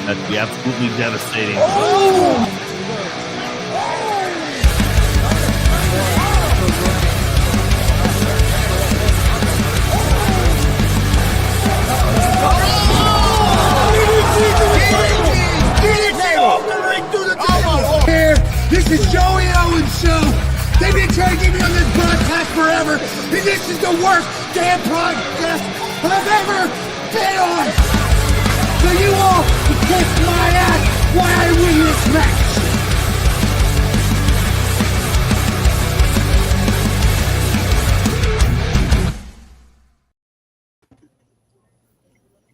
That'd be absolutely devastating. Oh! Here, this is Joey Owens' show. They've been trying to get me on this podcast forever, and this is the worst damn podcast I've ever been on. So you all can kiss my ass while I win this match.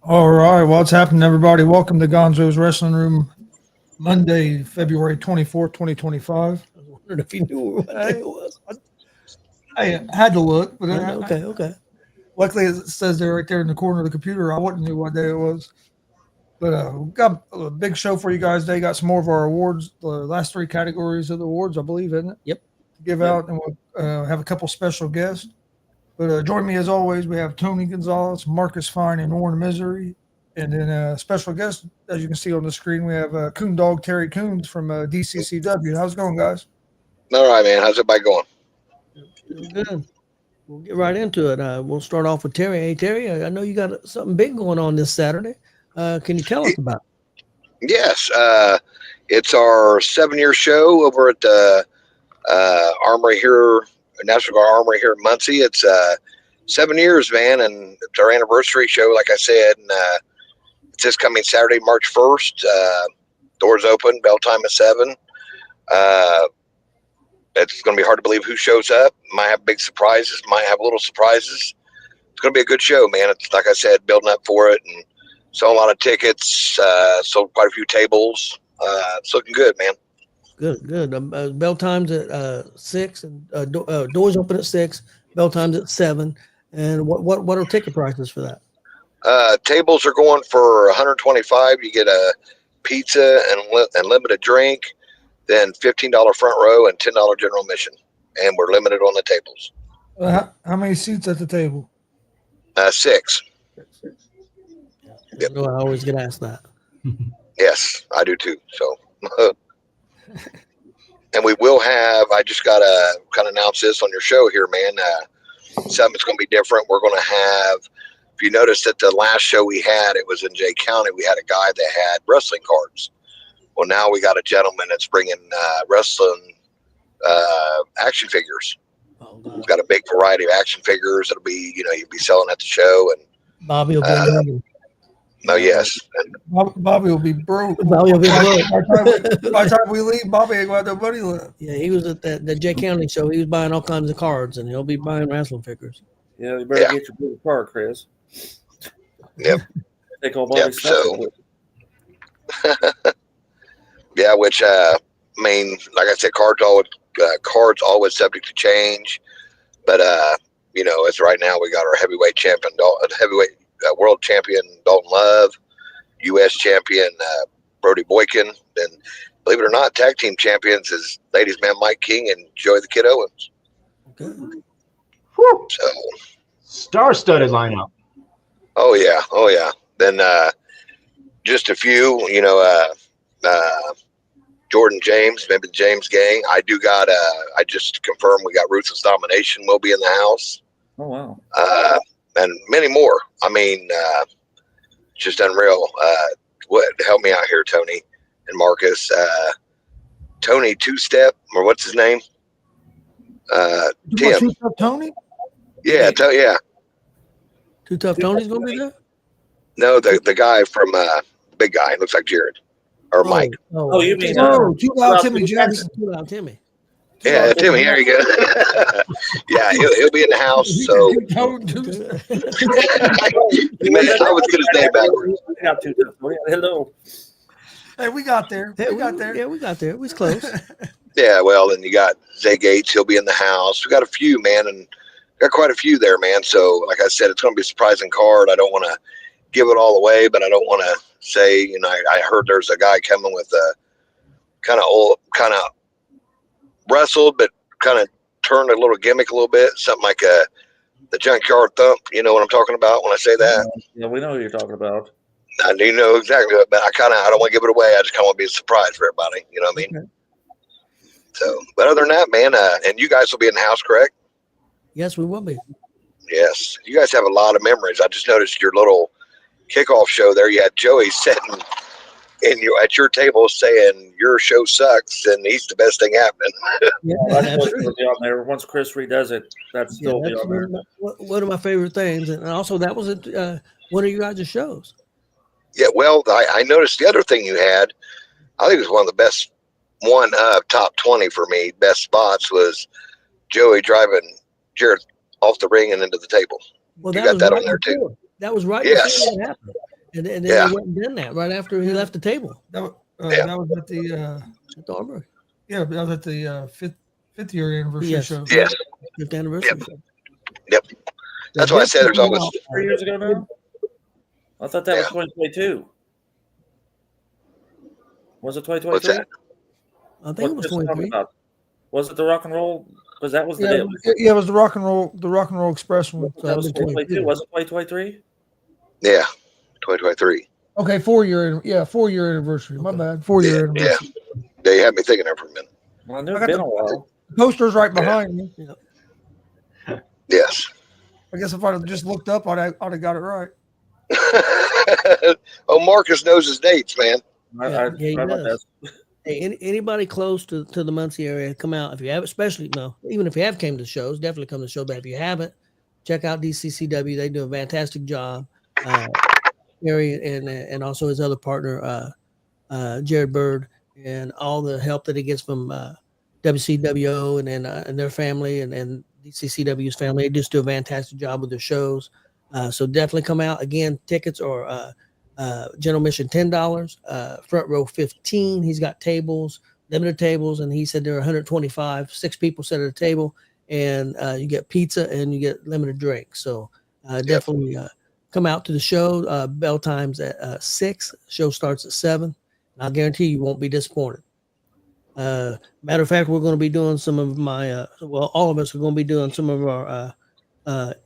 All right, what's happening, everybody? Welcome to Gonzo'S Wrestling Room, Monday, February 24th, 2025. I was wondering if you knew what day it was. I had to look, but Okay. luckily it says there right there in the corner of the computer. I wouldn't know what day it was. But we've got a big show for you guys today. Got some more of our awards, the last three categories of the awards, I believe, isn't it? Yep. To give out, and we'll have a couple special guests. But join me as always. We have Tony Gonzo'S, Marcus Fine, and Warren Misery. And then special guest, as you can see on the screen, we have Coon Dog Terry KUHNS from DCCW. How's it going, guys? All right, man. How's everybody going? Good. We'll get right into it. We'll start off with Terry. Hey, Terry, I know you got something big going on this Saturday. Can you tell us about it? Yes. It's our 7-year show over at the Armory here, National Guard Armory here in Muncie. It's 7 years, man, and it's our anniversary show, like I said. And it's this coming Saturday, March 1st. Doors open, bell time is 7. It's going to be hard to believe who shows up. Might have big surprises, might have little surprises. It's going to be a good show, man. It's like I said, building up for it, and sold a lot of tickets, sold quite a few tables. It's looking good, man. Good. Bell times at 6, and doors open at 6. Bell times at 7. And what are ticket prices for that? Tables are going for $125. You get a pizza and limited drink, then $15 front row and $10 general admission. And we're limited on the tables. How many seats at the table? 6. Yep. I always get asked that. Yes, I do too. So, and we will have, I just got to kind of announce this on your show here, man. Something's going to be different. We're going to have, if you noticed at the last show we had, it was in Jay County. We had a guy that had wrestling cards. Well, now we got a gentleman that's bringing wrestling action figures. Oh, God. We've got a big variety of action figures. It'll be, you'll be selling at the show. And Bobby will be in heaven. no, yes. And Bobby will be broke. Bobby will be broke. By the time we leave, Bobby ain't got no money left. Yeah, he was at the Jay County show. He was buying all kinds of cards, and he'll be buying wrestling figures. Yeah, you better get your big car, Chris. Yep. Take all Bobby's stuff. Yeah, which like I said, cards always subject to change. But as right now we got our heavyweight champion, world champion Dalton Love, U.S. champion Brody Boykin, and believe it or not, tag team champions is ladies man Mike King and Joey the Kid Owens. Okay. So star-studded lineup. Oh yeah. Then just a few, Jordan James, maybe the James gang. I just confirmed we got Ruthless Domination will be in the house. Oh, wow. And many more. I mean, just unreal. Help me out here, Tony and Marcus. Tony Two-Step, or what's his name? Tim. Two-Step Tony? Yeah, yeah. Too Tough Tony's going to be there? No, the guy from big guy, looks like Jared or Mike. Oh, you mean Too Loud Timmy Jackson. Too Loud Timmy. Yeah, Timmy, there you go. Yeah, he'll be in the house. So I was get his name backwards. Hello. Hey, we got there. Yeah, we got there. We was close. Yeah, well, then you got Zay Gates. He'll be in the house. We got a few, man, and got quite a few there, man. So, like I said, it's going to be a surprising card. I don't want to give it all away, but I don't want to say, I heard there's a guy coming with a kind of wrestled, but kind of turned a little gimmick a little bit, something like the Junkyard Thump. You know what I'm talking about when I say that? Yeah, we know what you're talking about. I do know exactly what, but I don't want to give it away. I just kind of want to be a surprise for everybody. You know what I mean? Okay. So, but other than that, man, and you guys will be in the house, correct? Yes, we will be. Yes. You guys have a lot of memories. I just noticed your little kickoff show there. You had Joey sitting at your table saying your show sucks and he's the best thing happening. Yeah, That's that's still true. be on there. Once Chris redoes it, that's Yeah, still be that's on there. one of my favorite things, and also that was one of your guys' shows. Yeah, well, I noticed the other thing you had, I think it was one of the best, one of top 20 for me, best spots was Joey driving Jared off the ring and into the table. Well, You that got was that right on there too. before. That was right Yes. before that happened, and then Yeah. they went and did that right after he left the table That was at the at the Armory. that was at the fifth year anniversary Yes. show. Yes. 5th anniversary show. Yep. That's why I said there's always. 3 years ago now? I thought that was 2022. Was it 2023? What's that? I think it was 23. Was it the rock and roll? Because that was the Yeah, deal. it was the Rock and Roll Express one. So That was that'd be 2022. Was it 2023? Yeah. 2023. Okay, 4-year anniversary. My bad. 4-year Yeah. anniversary. They had me thinking there for a minute. Well, I knew I it's got been the- a while. The poster's right behind me. Yes. I guess if I'd have just looked up, I'd have got it right. Oh, Marcus knows his dates, man. Yeah, he tried my does. best. Hey, anybody close to the Muncie area, come out if you have, especially even if you have came to shows, definitely come to the show. But if you haven't, check out DCCW. They do a fantastic job. Gary and also his other partner, Jared Bird, and all the help that he gets from WCWO and their family and DCCW's family. They just do a fantastic job with their shows. So definitely come out. Again, tickets are general admission $10, front row $15. He's got tables, limited tables, and he said there are 125. 6 people sit at a table, and you get pizza and you get limited drinks. So definitely come out to the show. Bell time's at 6. Show starts at 7. I'll guarantee you won't be disappointed. Matter of fact, we're going to be doing some of my all of us are going to be doing some of our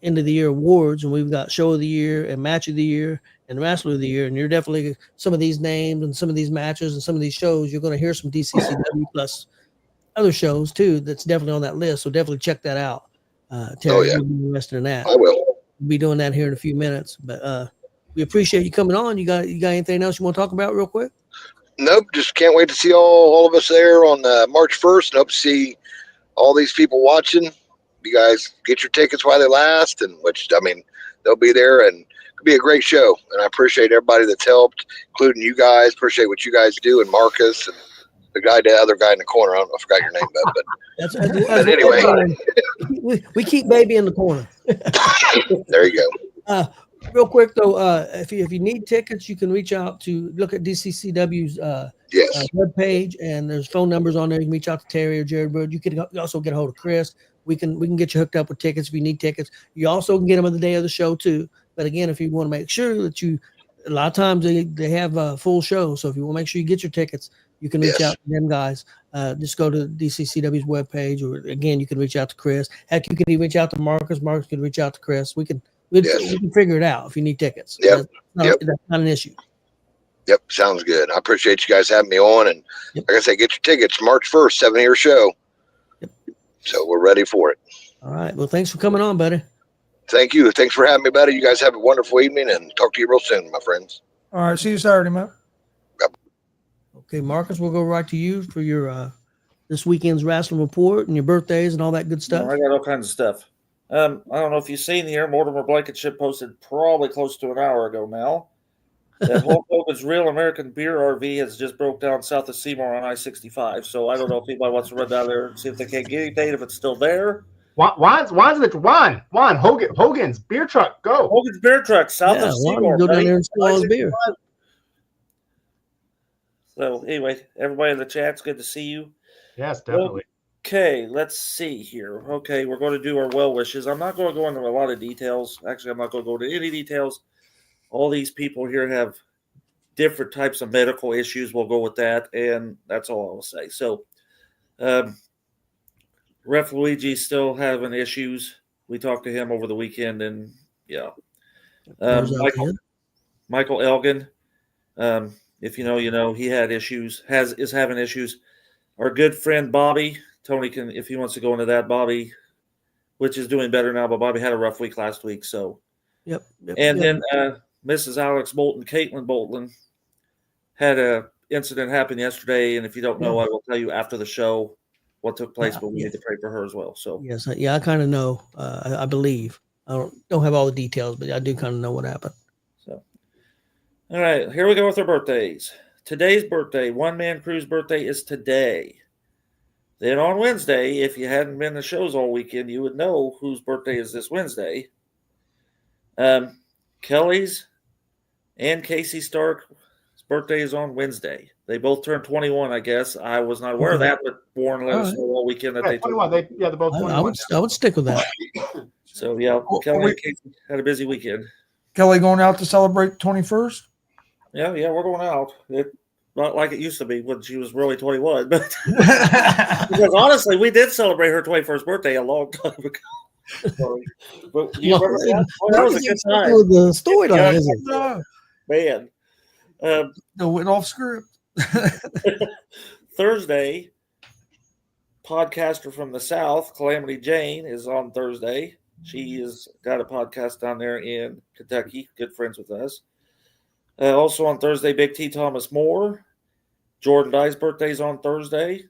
end of the year awards, and we've got show of the year and match of the year and wrestler of the year. And you're definitely some of these names and some of these matches and some of these shows, you're going to hear some DCCW plus other shows too. That's definitely on that list. So definitely check that out. Terry, you'll be interested in that. I will. We'll be doing that here in a few minutes, but we appreciate you coming on. You got anything else you want to talk about real quick? Nope. Just can't wait to see all of us there on March 1st. And hope to see all these people watching. You guys get your tickets while they last, and they'll be there, and it'll be a great show. And I appreciate everybody that's helped, including you guys. Appreciate what you guys do, and Marcus and the other guy in the corner. I don't know, I forgot your name, but That's anyway, we keep baby in the corner. there you go. Real quick though, if you need tickets, you can reach out to look at DCCW's Yes. web page, and there's phone numbers on there. You can reach out to Terry or Jared Bird. You can also get a hold of Chris. We can get you hooked up with tickets if you need tickets. You also can get them on the day of the show too. But again, if you want to make sure that a lot of times they have a full show. So if you want to make sure you get your tickets, you can reach out to them guys. Just go to DCCW's webpage, or again, you can reach out to Chris. Heck, you can even reach out to Marcus. Marcus can reach out to Chris. We can figure it out if you need tickets. Yep. That's not an issue. Yep. Sounds good. I appreciate you guys having me on. And like I said, get your tickets March 1st, 7-year show. Yep. So we're ready for it. All right. Well, thanks for coming on, buddy. Thank you. Thanks for having me, buddy. You guys have a wonderful evening, and talk to you real soon, my friends. All right, see you Saturday, man. Okay, Marcus, we'll go right to you for your this weekend's wrestling report and your birthdays and all that good stuff. I got all kinds of stuff. I don't know if you've seen here, Mortimer Blankenship posted probably close to an hour ago now that Hulk Hogan's Real American Beer RV has just broke down south of Seymour on I-65. So I don't know if anybody wants to run down there and see if they can't get anything, if it's still there. Juan's Hogan's beer truck. Go. Hogan's Beer Truck south of Seymour. Go down buddy. there and steal his beer. So anyway, everybody in the chat's good to see you. Yes, definitely. Okay, let's see here. Okay, we're going to do our well wishes. I'm not going to go into a lot of details. Actually, I'm not going to go into any details. All these people here have different types of medical issues. We'll go with that, and that's all I will say. So, Ref Luigi's still having issues. We talked to him over the weekend, and yeah. Michael Elgin If you know, you know. He had issues, is having issues. Our good friend Bobby, Tony can, if he wants to go into that, Bobby, which is doing better now, but Bobby had a rough week last week. So, Yep. and then Mrs. Alex Bolton, Caitlin Bolton, had a incident happen yesterday. And if you don't know, I will tell you after the show what took place, but we need to pray for her as well. So, yes, I kind of know. I believe I don't have all the details, but I do kind of know what happened. So, all right, here we go with our birthdays. Today's birthday, One Man Crew's birthday is today. Then on Wednesday, if you hadn't been to shows all weekend, you would know whose birthday is this Wednesday. Kelly's and Casey Stark's birthday is on Wednesday. They both turned 21, I guess. I was not aware of that, but Warren let us know all weekend that they 21. They're both 21. I would stick with that. So, yeah, Kelly and Casey had a busy weekend. Kelly going out to celebrate 21st? Yeah, we're going out. Not like it used to be when she was really 21, but because honestly, we did celebrate her 21st birthday a long time ago. But you remember that? Oh, that was a good time. The storyline, isn't it? Man. No, went off script. Thursday, podcaster from the South, Calamity Jane, is on Thursday. She has got a podcast down there in Kentucky. Good friends with us. Also on Thursday, Big T Thomas Moore. Jordan Dye's birthday is on Thursday.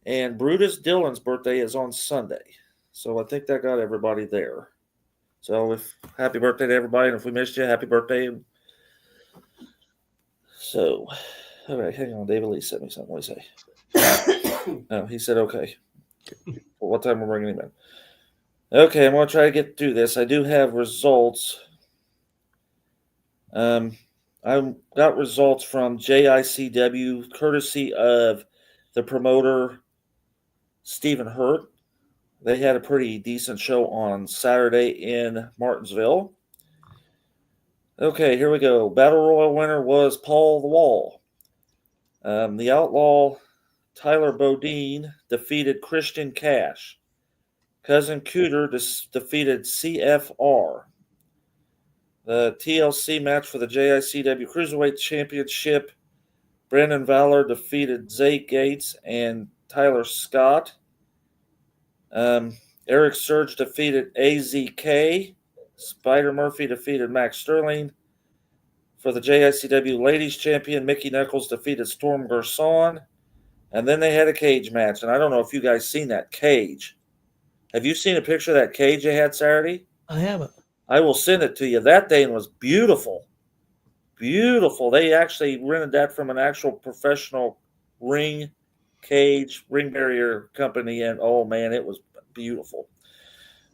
And Brutus Dillon's birthday is on Sunday. So I think that got everybody there. So happy birthday to everybody. And if we missed you, happy birthday. So, all right, hang on. David Lee sent me something. What did he say? Oh, he said, okay. Well, what time we're bringing him in? Okay, I'm going to try to get through this. I do have results. I got results from JICW, courtesy of the promoter, Stephen Hurt. They had a pretty decent show on Saturday in Martinsville. Okay, here we go. Battle Royal winner was Paul the Wall. The Outlaw Tyler Bodine defeated Christian Cash. Cousin Cooter defeated CFR. The TLC match for the JICW Cruiserweight Championship, Brandon Valor defeated Zay Gates and Tyler Scott. Eric Surge defeated AZK. Spider Murphy defeated Max Sterling. For the JICW Ladies Champion, Mickey Knuckles defeated Storm Garcon. And then they had a cage match. And I don't know if you guys seen that cage. Have you seen a picture of that cage they had Saturday? I haven't. I will send it to you. That thing was beautiful. Beautiful. They actually rented that from an actual professional ring barrier company. And, oh, man, it was beautiful.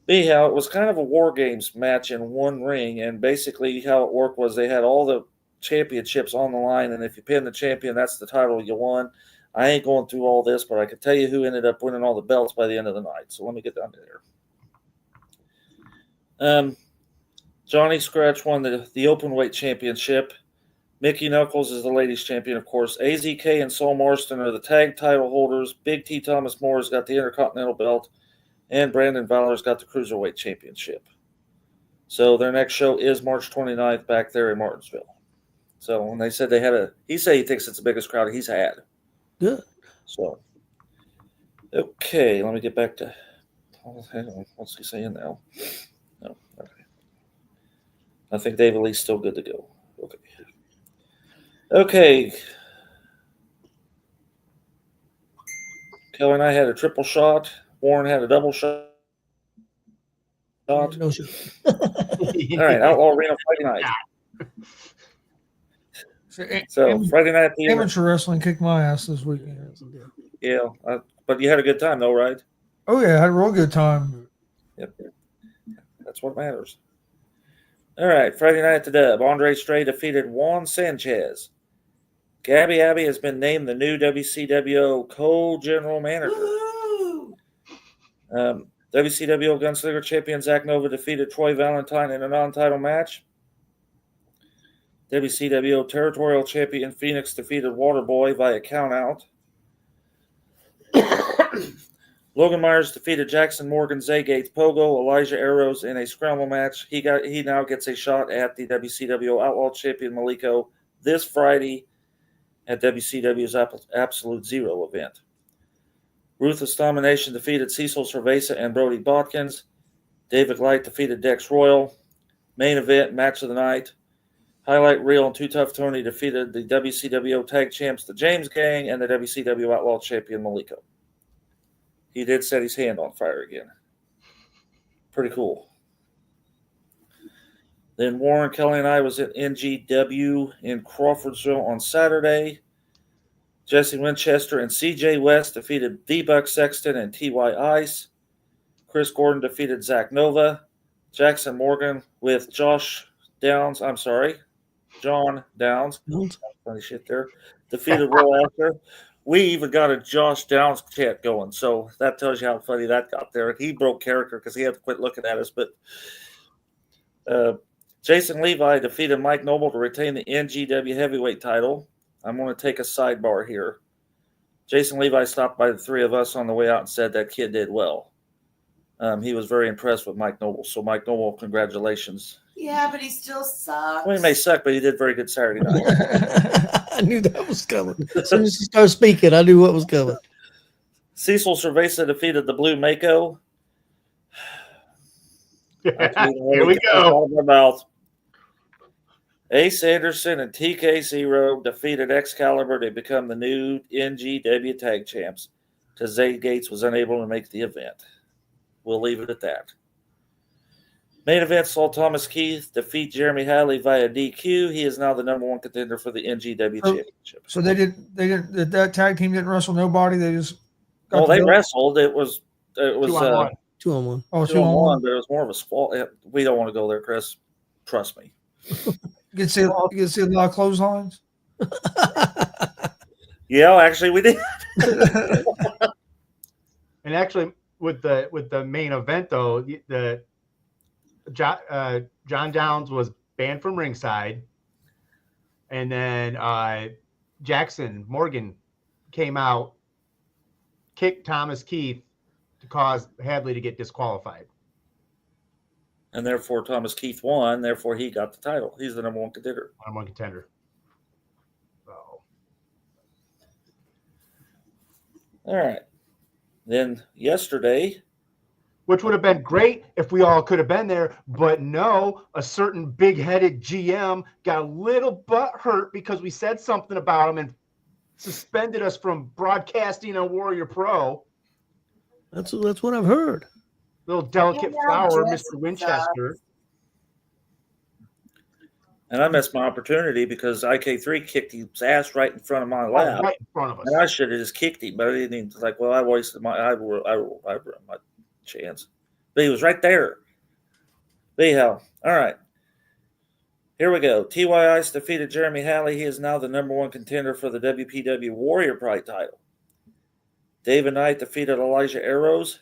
Anyhow, it was kind of a War Games match in one ring. And basically how it worked was they had all the championships on the line. And if you pin the champion, that's the title you won. I ain't going through all this, but I can tell you who ended up winning all the belts by the end of the night. So let me get down to there. Johnny Scratch won the open weight championship. Mickey Knuckles is the ladies champion, of course. AZK and Saul Marston are the tag title holders. Big T Thomas Moore's got the Intercontinental belt. And Brandon Valor's got the Cruiserweight championship. So their next show is March 29th back there in Martinsville. So when they said he said he thinks it's the biggest crowd he's had. Good. So, okay, let me get back to, hang on, what's he saying now? No, okay. I think David Lee's still good to go. Okay. Kelly and I had a triple shot. Warren had a double shot. No shit. All right, Outlaw Arena Friday night. So Friday night, amateur wrestling kicked my ass this weekend. Yeah, but you had a good time, though, right? Oh yeah, I had a real good time. Yep, that's what matters. All right, Friday night at the Dub. Andre Stray defeated Juan Sanchez. Gabby Abbey has been named the new WCW co-general manager. WCW Gunslinger champion Zach Nova defeated Troy Valentine in a non-title match. WCW Territorial Champion Phoenix defeated Waterboy via countout. Logan Myers defeated Jackson Morgan, Zay Gates, Pogo, Elijah Arrows in a scramble match. He now gets a shot at the WCW Outlaw Champion Maliko this Friday at WCW's Absolute Zero event. Ruthless Domination defeated Cecil Cerveza and Brody Botkins. David Light defeated Dex Royal. Main event, match of the night. Highlight Reel and Too Tough Tony defeated the WCW Tag Champs, the James Gang, and the WCW Outlaw Champion, Maliko. He did set his hand on fire again. Pretty cool. Then Warren, Kelly, and I was at NGW in Crawfordsville on Saturday. Jesse Winchester and CJ West defeated D-Buck Sexton and T.Y. Ice. Chris Gordon defeated Zach Nova. Jackson Morgan with John Downs. Funny shit there. Defeated Will Asher. We even got a Josh Downs chant going, so that tells you how funny that got there. He broke character because he had to quit looking at us. But Jason Levi defeated Mike Noble to retain the NGW heavyweight title. I'm going to take a sidebar here. Jason Levi stopped by the three of us on the way out and said that kid did well. He was very impressed with Mike Noble. So, Mike Noble, congratulations. Yeah, but he still sucks. Well, he may suck, but he did very good Saturday night. I knew that was coming. As soon as he started speaking, I knew what was coming. Cecil Cerveza defeated the Blue Mako. Here we go. About Ace Anderson and TK0 defeated Excalibur to become the new NGW Tag Champs because Zay Gates was unable to make the event. We'll leave it at that. Main event saw Thomas Keith defeat Jeremy Hadley via DQ. He is now the number one contender for the NGW Championship. So that tag team didn't wrestle nobody. They just they wrestled. It was 2-on-1. 2-on-1. Oh, 2-on-1, but it was more of a squall. We don't want to go there, Chris. Trust me. You can see a lot of clotheslines. Yeah, actually, we did. And actually, with the main event though, the John Downs was banned from ringside, and then Jackson Morgan came out, kicked Thomas Keith to cause Hadley to get disqualified. And therefore, Thomas Keith won. Therefore, he got the title. He's the number one contender. Number one contender. So. All right. Then yesterday, which would have been great if we all could have been there, but no, a certain big-headed GM got a little butt hurt because we said something about him and suspended us from broadcasting on Warrior Pro. That's what I've heard. Little delicate flower, Mr. Winchester. And I missed my opportunity because IK3 kicked his ass right in front of my lap. Right in front of us. And I should have just kicked him, but I didn't even like, well, I wasted my chance. But he was right there. Anyhow, all right. Here we go. T.Y. Ice defeated Jeremy Hadley. He is now the number one contender for the WPW Warrior Pride title. David Knight defeated Elijah Arrows.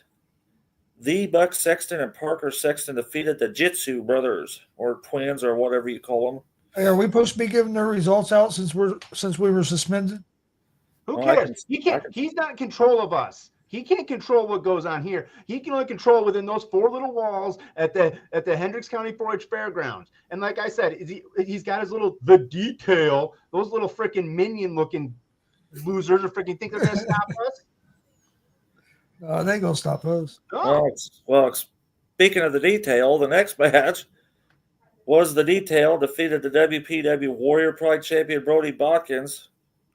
The Buck Sexton and Parker Sexton defeated the Jitsu brothers, or twins, or whatever you call them. Hey, are we supposed to be giving their results out since we were suspended? Who cares? He's not in control of us. He can't control what goes on here. He can only control within those four little walls at the Hendricks County 4-H Fairgrounds. And like I said, he's got his the detail. Those little freaking minion looking losers are freaking think they're gonna stop us. They ain't gonna stop us. No. Well, speaking of the detail, the next match was the detail defeated the WPW Warrior Pride champion Brody Botkins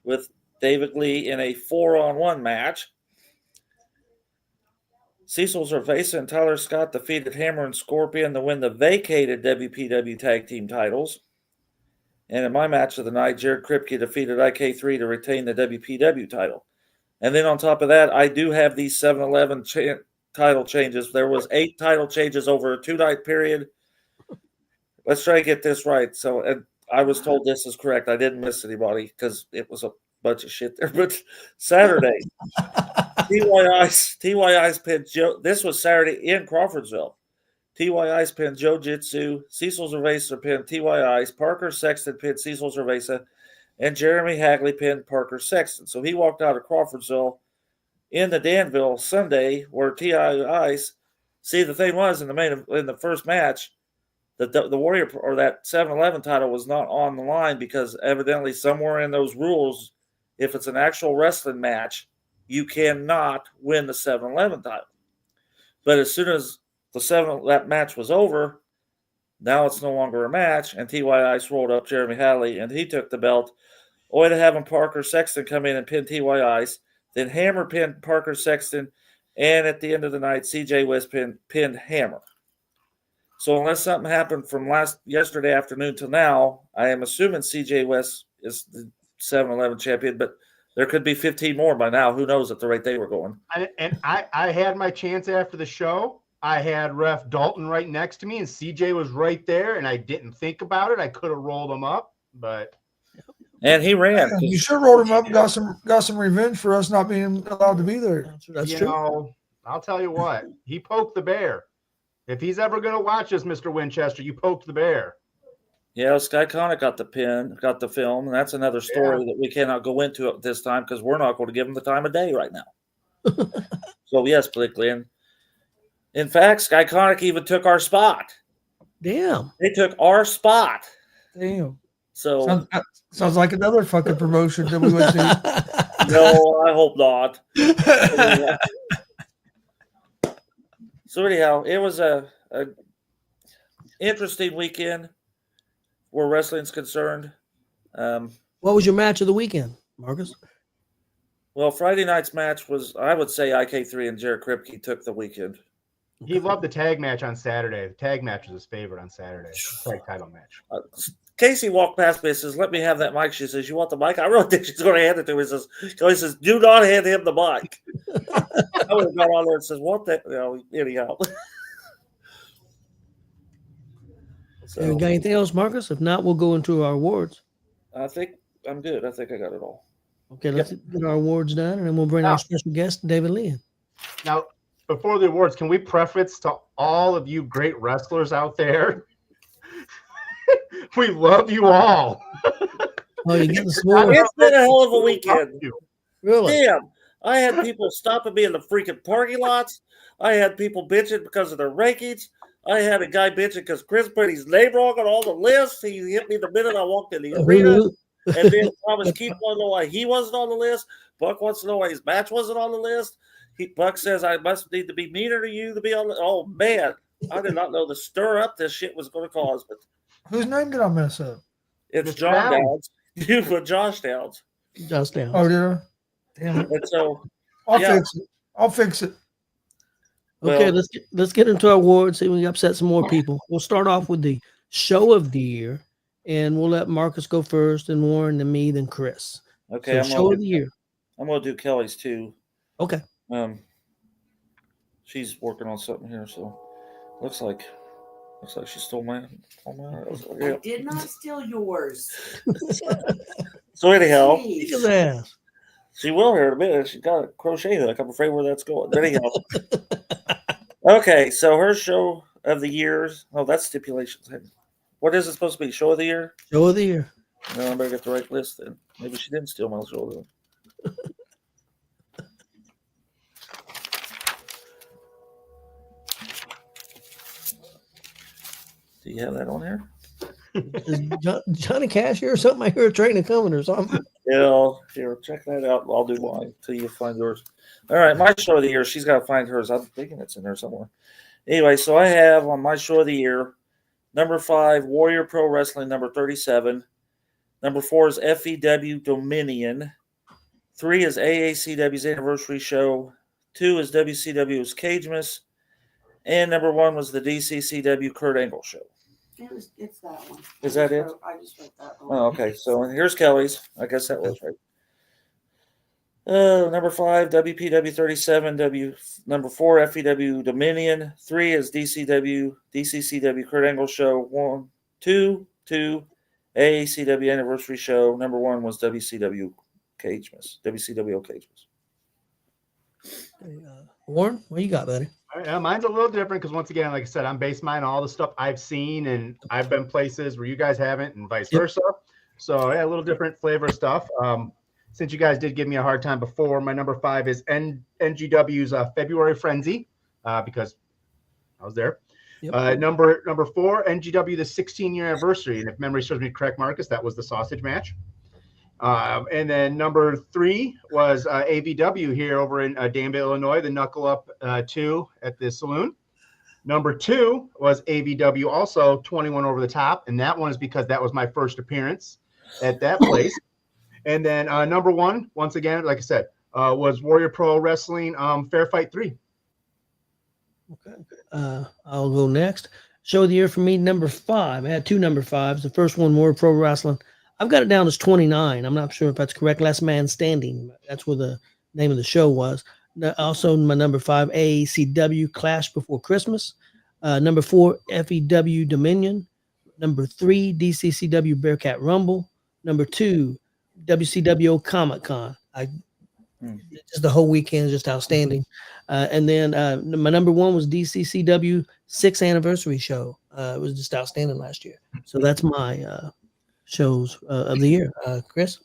with David Lee in a 4-on-1 match. Cecil Cerveza and Tyler Scott defeated Hammer and Scorpion to win the vacated WPW tag team titles. And in my match of the night, Jared Kripke defeated IK3 to retain the WPW title. And then on top of that, I do have these 7-11 title changes. There was 8 title changes over a 2-night period. Let's try to get this right. So, and I was told this is correct. I didn't miss anybody because it was a bunch of shit there. But Saturday, T.Y. Ice pinned Joe. This was Saturday in Crawfordsville. T.Y. Ice pinned Joe Jitsu. Cecil Cerveza pinned T.Y. Ice. Parker Sexton pinned Cecil Cerveza. And Jeremy Hagley pinned Parker Sexton. So he walked out of Crawfordsville in the Danville Sunday where T.I. Ice, see, the thing was in the first match, the Warrior or that 7-Eleven title was not on the line because evidently somewhere in those rules, if it's an actual wrestling match, you cannot win the 7-Eleven title. But as soon as that match was over, now it's no longer a match, and T.Y. Ice rolled up Jeremy Hadley, and he took the belt. Only to having Parker Sexton come in and pin T.Y. Ice, then Hammer pinned Parker Sexton, and at the end of the night, C.J. West pinned Hammer. So unless something happened from yesterday afternoon to now, I am assuming C.J. West is the 7-Eleven champion, but there could be 15 more by now. Who knows at the rate they were going. I had my chance after the show. I had Ref Dalton right next to me, and CJ was right there, and I didn't think about it. I could have rolled him up, but and he ran. You sure rolled him up and got some revenge for us not being allowed to be there. That's true. Know, I'll tell you what, he poked the bear. If he's ever going to watch us, Mr. Winchester, you poked the bear. Yeah, Sky Connick got the film, and that's another story that we cannot go into at this time because we're not going to give him the time of day right now. So, yes, Blakely. And in fact, Sky Connick even took our spot. Damn. They took our spot. Damn. So sounds like another fucking promotion that we went to. No, I hope not. So anyhow, it was a interesting weekend where wrestling's concerned. What was your match of the weekend, Marcus? Well, Friday night's match was, I would say, IK3 and Jared Kripke took the weekend. He loved the tag match on Saturday. The tag match was his favorite on Saturday. Tag title match. Casey walked past me and says, "Let me have that mic." She says, "You want the mic?" I really think she's going to hand it to me. He says, "Do not hand him the mic." I would have gone on there and says, "What the?" Anyhow. So, you got anything else, Marcus? If not, we'll go into our awards. I think I'm good. I think I got it all. Okay, let's get our awards done, and then we'll bring our special guest, David Lee. Now, before the awards, can we preface to all of you great wrestlers out there? We love you all. Oh, you get the small. It's been a hell of a weekend. Really? Damn. I had people stopping me in the freaking parking lots. I had people bitching because of their rankings. I had a guy bitching because Chris put his name wrong on all the lists. He hit me the minute I walked in the arena. And then Thomas Keith wants to know why he wasn't on the list. Buck wants to know why his match wasn't on the list. Buck says, I must need to be meaner to you to be on the. Oh, man. I did not know the stir up this shit was going to cause. But whose name did I mess up? it's John Downs. You put Josh Downs. Josh Downs. Oh, did I? Damn it. And so I'll fix it. Okay, let's get into our awards. See if we upset some more people. We'll start off with the show of the year, and we'll let Marcus go first, and Warren, then me, then Chris. Okay, so show of the year. I'm gonna do Kelly's too. Okay. She's working on something here, so looks like she stole my. I did not steal yours. So anyhow, Jeez. she will here in a minute. She got a crochet hook. I'm afraid where that's going. But anyhow. Okay, so her show of the years. Oh, that's stipulations. What is it supposed to be? Show of the year? Show of the year. No, I better get the right list then. Maybe she didn't steal my show of the year. Do you have that on here? Is Johnny Cash here or something? I hear a train coming or something. Yeah, here, check that out. I'll do mine until you find yours. All right, my show of the year. She's got to find hers. I'm thinking it's in there somewhere. Anyway, so I have on my show of the year, number 5, Warrior Pro Wrestling, number 37. Number 4 is FEW Dominion. 3 is AACW's anniversary show. 2 is WCW's Cagemas. And number 1 was the DCCW Kurt Angle show. It's that one. Is that it? I just wrote that one. Oh, okay. So here's Kelly's. I guess that was right. Number 5, WPW 37. Number 4, FEW Dominion. 3 is DCCW Kurt Angle show. 1, 2, AACW anniversary show. Number 1 was WCW Cagemas. WCW Cagemas. Warren, what you got, buddy? Mine's a little different because, once again, like I said, I'm basing mine on all the stuff I've seen, and I've been places where you guys haven't, and vice versa. So, yeah, a little different flavor of stuff. Since you guys did give me a hard time before, my number 5 is NGW's February Frenzy, because I was there. Yep. Number 4, NGW, the 16-year anniversary. And if memory serves me correct, Marcus, that was the sausage match. And then number 3 was AVW here over in Danville, Illinois, the Knuckle Up 2 at the saloon. Number 2 was AVW, also 21 over the top. And that one is because that was my first appearance at that place. And then number 1, once again, like I said, was Warrior Pro Wrestling Fair Fight 3. Okay. I'll go next. Show of the year for me, number 5. I had 2 number 5s. The first one, Warrior Pro Wrestling. I've got it down as 29. I'm not sure if that's correct. Last Man Standing. That's what the name of the show was. Also, my number 5, AACW Clash Before Christmas. Number 4, FEW Dominion. Number 3, DCCW Bearcat Rumble. Number 2, WCWO Comic Con. Just the whole weekend is just outstanding. And then my number 1 was DCCW 6th anniversary show. It was just outstanding last year. So that's my shows of the year. Chris?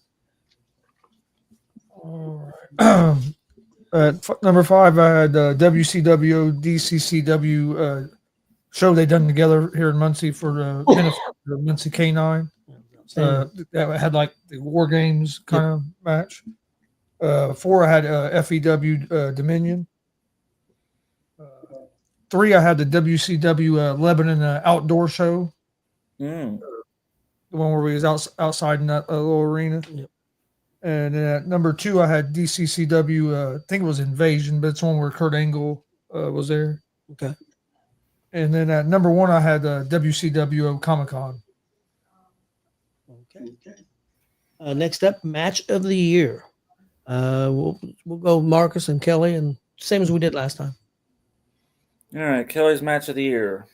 All right. Number 5, I had WCW, DCCW show they done together here in Muncie for the Muncie K9. That had like the War Games kind of match. 4, I had FEW Dominion. 3, I had the WCW Lebanon outdoor show. The one where we was outside in that little arena. Yep. And then number 2, I had DCCW. I think it was Invasion, but it's one where Kurt Angle was there. Okay. And then at number 1, I had WCW Comic Con. Okay. Next up, match of the year. We'll go Marcus and Kelly, and same as we did last time. All right, Kelly's match of the year.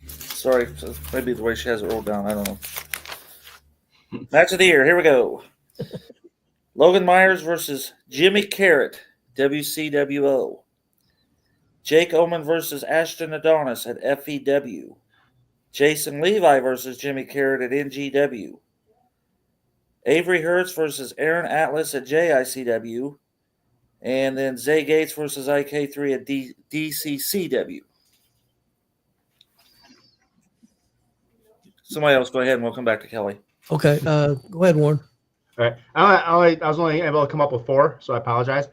Sorry, maybe the way she has it rolled down. I don't know. Match of the year. Here we go. Logan Myers versus Jimmy Carrot, WCWO. Jake Oman versus Ashton Adonis at FEW. Jason Levi versus Jimmy Carrot at NGW. Avery Hertz versus Aaron Atlas at JICW. And then Zay Gates versus IK3 at DCCW. Somebody else go ahead and we'll come back to Kelly. Okay. Go ahead, Warren. All right. I was only able to come up with 4, so I apologize.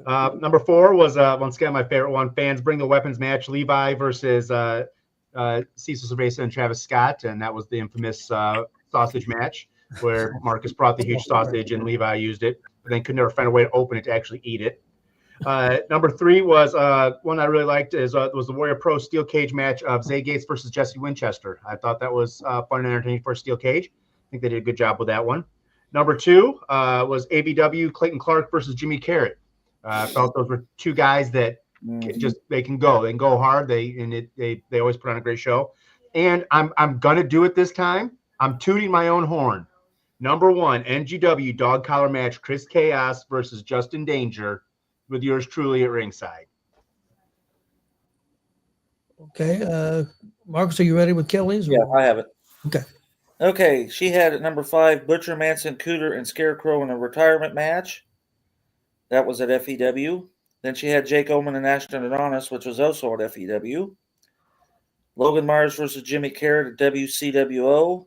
Number 4 was, once again, my favorite one. Fans Bring the Weapons match. Levi versus Cecil Cerveza and Travis Scott. And that was the infamous sausage match where Marcus brought the huge sausage and Levi used it, but then could never find a way to open it to actually eat it. Number 3 was one I really liked was the Warrior Pro Steel Cage match of Zay Gates versus Jesse Winchester. I thought that was fun and entertaining for a steel cage. I think they did a good job with that one. Number 2 was ABW Clayton Clark versus Jimmy Carrot. I felt those were 2 guys that they can go hard. They always put on a great show. And I'm gonna do it this time. I'm tooting my own horn. Number 1, NGW dog collar match, Chris Chaos versus Justin Danger, with yours truly at ringside. Okay. Marcus, are you ready with Kelly's? Yeah, I have it. Okay. Okay, she had at number 5 Butcher, Manson, Cooter, and Scarecrow in a retirement match. That was at FEW. Then she had Jake Oman and Ashton Adonis, which was also at FEW. Logan Myers versus Jimmy Carrot at WCWO.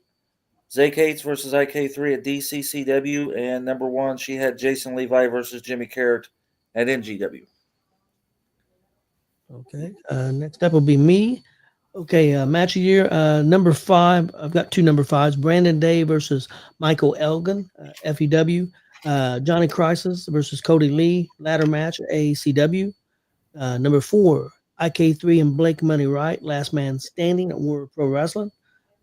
Zay Cates versus IK3 at DCCW. And number 1, she had Jason Levi versus Jimmy Carrot at NGW. Okay. Next up will be me. Okay. Match of the year. Number 5. I've got 2 number 5s. Brandon Day versus Michael Elgin, FEW. Johnny Crisis versus Cody Lee, ladder match at AACW. Number 4, IK3 and Blake Money Wright, last man standing at Warrior Pro Wrestling.